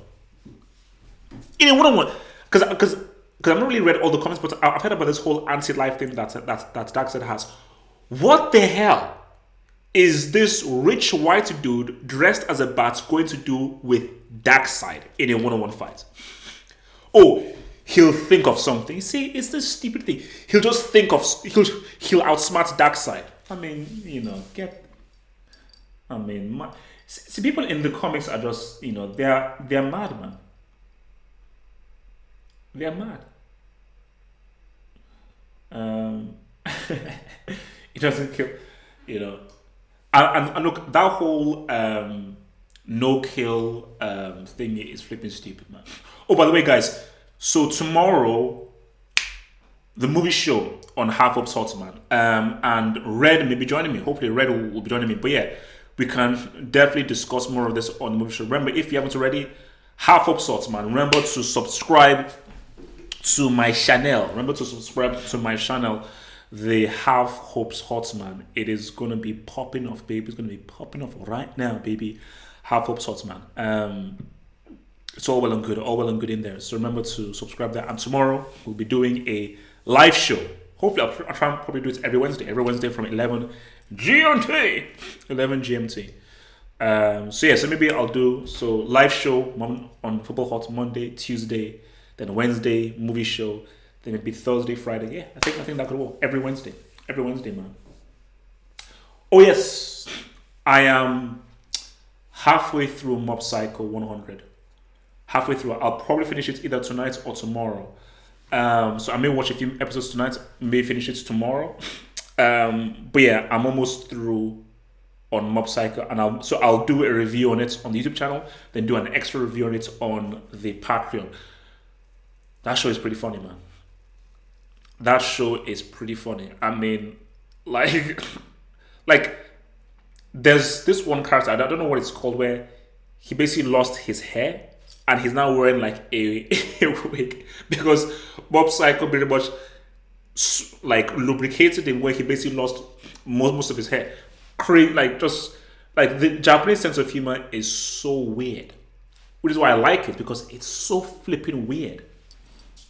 In a one-on-one, because I've not really read all the comments, but I've heard about this whole anti-life thing that Darkseid has. What the hell is this rich white dude dressed as a bat going to do with Darkseid in a one-on-one fight? Oh, he'll think of something. See, it's this stupid thing. He'll just think of. He'll outsmart Darkseid. I mean, see, people in the comics are just, they're mad, man. They're mad. It doesn't kill, And look, that whole no-kill thing is flipping stupid, man. Oh, by the way, guys, so tomorrow, the movie show on Half Up Tottenham, and Red may be joining me. Hopefully, Red will be joining me. But yeah, we can definitely discuss more of this on the movie show. Remember, if you haven't already, Half Up Tottenham, remember to subscribe to my channel. The Half Hopes Hotman. It is gonna be popping off, baby. It's gonna be popping off right now, baby. Half Hopes Hotman. It's all well and good in there. So remember to subscribe there. And tomorrow we'll be doing a live show. Hopefully, I'll try and probably do it every Wednesday from 11 GMT. So maybe I'll do live show on Football Hot Monday, Tuesday, then Wednesday movie show. Then it'd be Thursday, Friday. Yeah, I think that could work. Every Wednesday, man. Oh yes, I am halfway through Mob Psycho 100. halfway through. I'll probably finish it either tonight or tomorrow. So I may watch a few episodes tonight, may finish it tomorrow. But yeah, I'm almost through on Mob Psycho, and I'll do a review on it on the YouTube channel, then do an extra review on it on the Patreon. That show is pretty funny, man. That show is pretty funny. I mean, like, like there's this one character, I don't know what it's called, where he basically lost his hair and he's now wearing like a, a wig because Mob Psycho pretty much like lubricated him where he basically lost most of his hair. Like just like the Japanese sense of humor is so weird, which is why I like it because it's so flipping weird.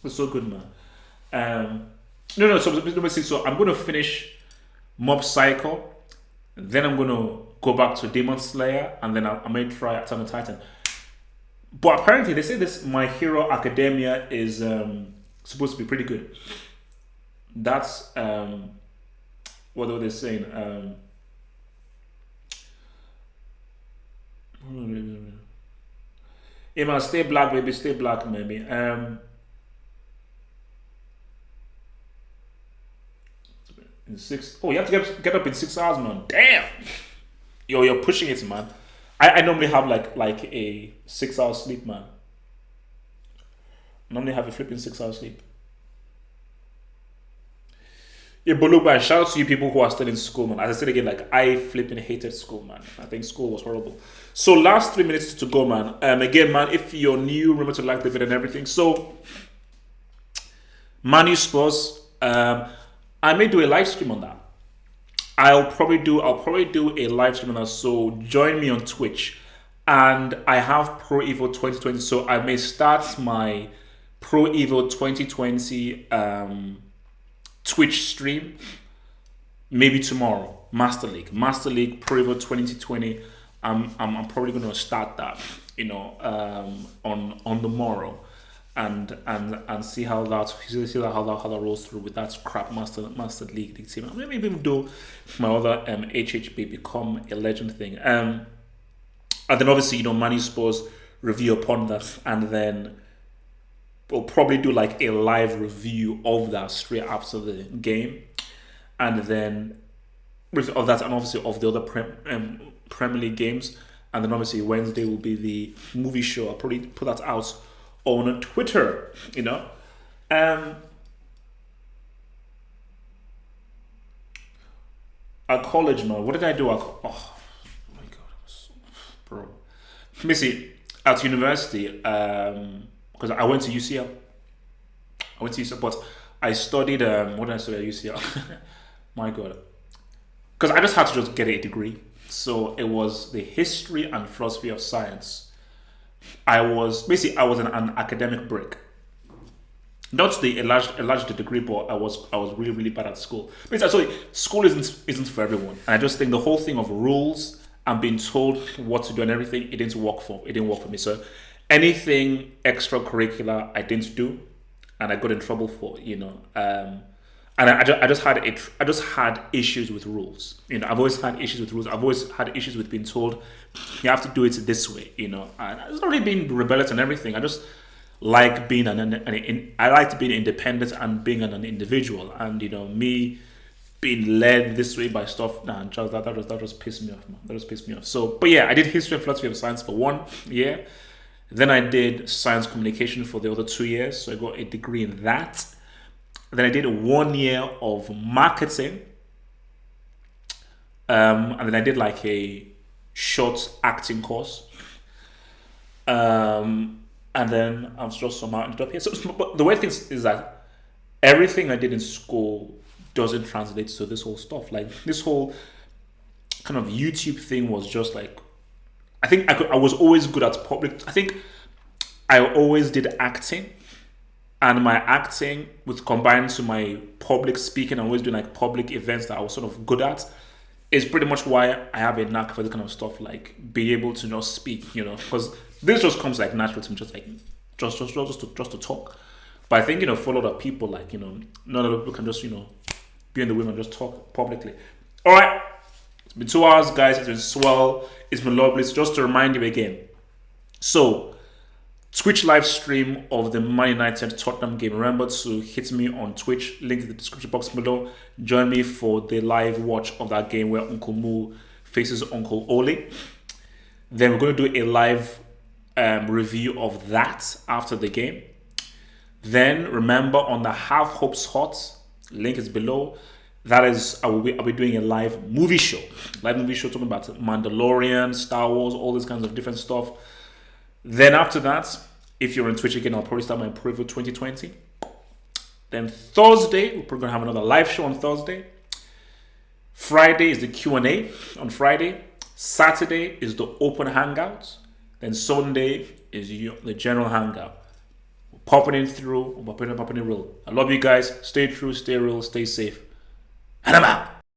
It's so good, man. No. So I'm gonna finish Mob Psycho, then I'm gonna go back to Demon Slayer, and then I may try Attack on Titan. But apparently, they say this My Hero Academia is supposed to be pretty good. That's what are they saying? Hey man, stay black, baby. Stay black, maybe. In six. Oh, you have to get up in 6 hours, man. Damn. Yo, you're pushing it, man. I normally have like a 6 hour sleep, man. I normally have a flipping 6 hour sleep. Yeah, but look, man, shout out to you people who are still in school, man. As I said again, like, I flipping hated school, man. I think school was horrible. So, last 3 minutes to go, man. Again, man, if you're new, remember to like the video and everything. So, Man U Spurs, I may do a live stream on that. I'll probably do a live stream on that. So, join me on Twitch. And I have Pro Evo 2020. So, I may start my Pro Evo 2020 Twitch stream maybe tomorrow. Master League Pro Evo 2020. I'm probably going to start that, on the morrow, and see how that rolls through with that crap Master League team. Maybe even do my other HHB become a legend thing. And then obviously Man U Spurs review upon that, and then we'll probably do like a live review of that straight after the game, and then of that, and obviously of the other Premier League games, and then obviously Wednesday will be the movie show. I'll probably put that out on Twitter. At college, man, what did I do? Oh my god, bro. Let me see. At university, because I went to UCL. But I studied. What did I study at UCL? My God, because I just had to just get a degree. So it was the history and philosophy of science. I was an academic brick. Not the enlarged degree, but I was really really bad at school. Basically, school isn't for everyone, and I just think the whole thing of rules and being told what to do and everything, it didn't work for me. So anything extracurricular I didn't do, and I got in trouble for, and I just had issues with rules. I've always had issues with rules. I've always had issues with being told you have to do it this way. And it's not really being rebellious and everything. I just like being I liked being independent and being an individual, and me being led this way by stuff. Nah, that just pissed me off, man. That just pissed me off. So, but yeah, I did history and philosophy of science for 1 year. Then I did science communication for the other 2 years. So I got a degree in that. Then I did 1 year of marketing. And then I did like a short acting course. And then I was just somehow ended up here. So, but the weird thing is that everything I did in school doesn't translate to this whole stuff. Like this whole kind of YouTube thing was just like, I think I was always good at public. I think I always did acting, and my acting was combined to my public speaking. I always doing like public events that I was sort of good at. Is pretty much why I have a knack for this kind of stuff, like being able to not speak, because this just comes like natural to me, just to talk. But I think for a lot of people, like not a lot of people can just be in the room and just talk publicly. All right, it's been 2 hours, guys. It's been swell. It's been lovely. So just to remind you again, so Twitch live stream of the Man United Tottenham game. Remember to hit me on Twitch, link in the description box below. Join me for the live watch of that game where Uncle Moo faces Uncle Ole. Then we're going to do a live review of that after the game. Then remember on the Have Hopes Hot, link is below. That is, I'll be doing a live movie show. Talking about Mandalorian, Star Wars, all these kinds of different stuff. Then after that, if you're on Twitch again, I'll probably start my preview 2020. Then Thursday, we're probably going to have another live show on Thursday. Friday is the Q&A on Friday. Saturday is the open hangout. Then Sunday is the general hangout. We're popping in through, popping in real. I love you guys. Stay true, stay real, stay safe. And I'm out.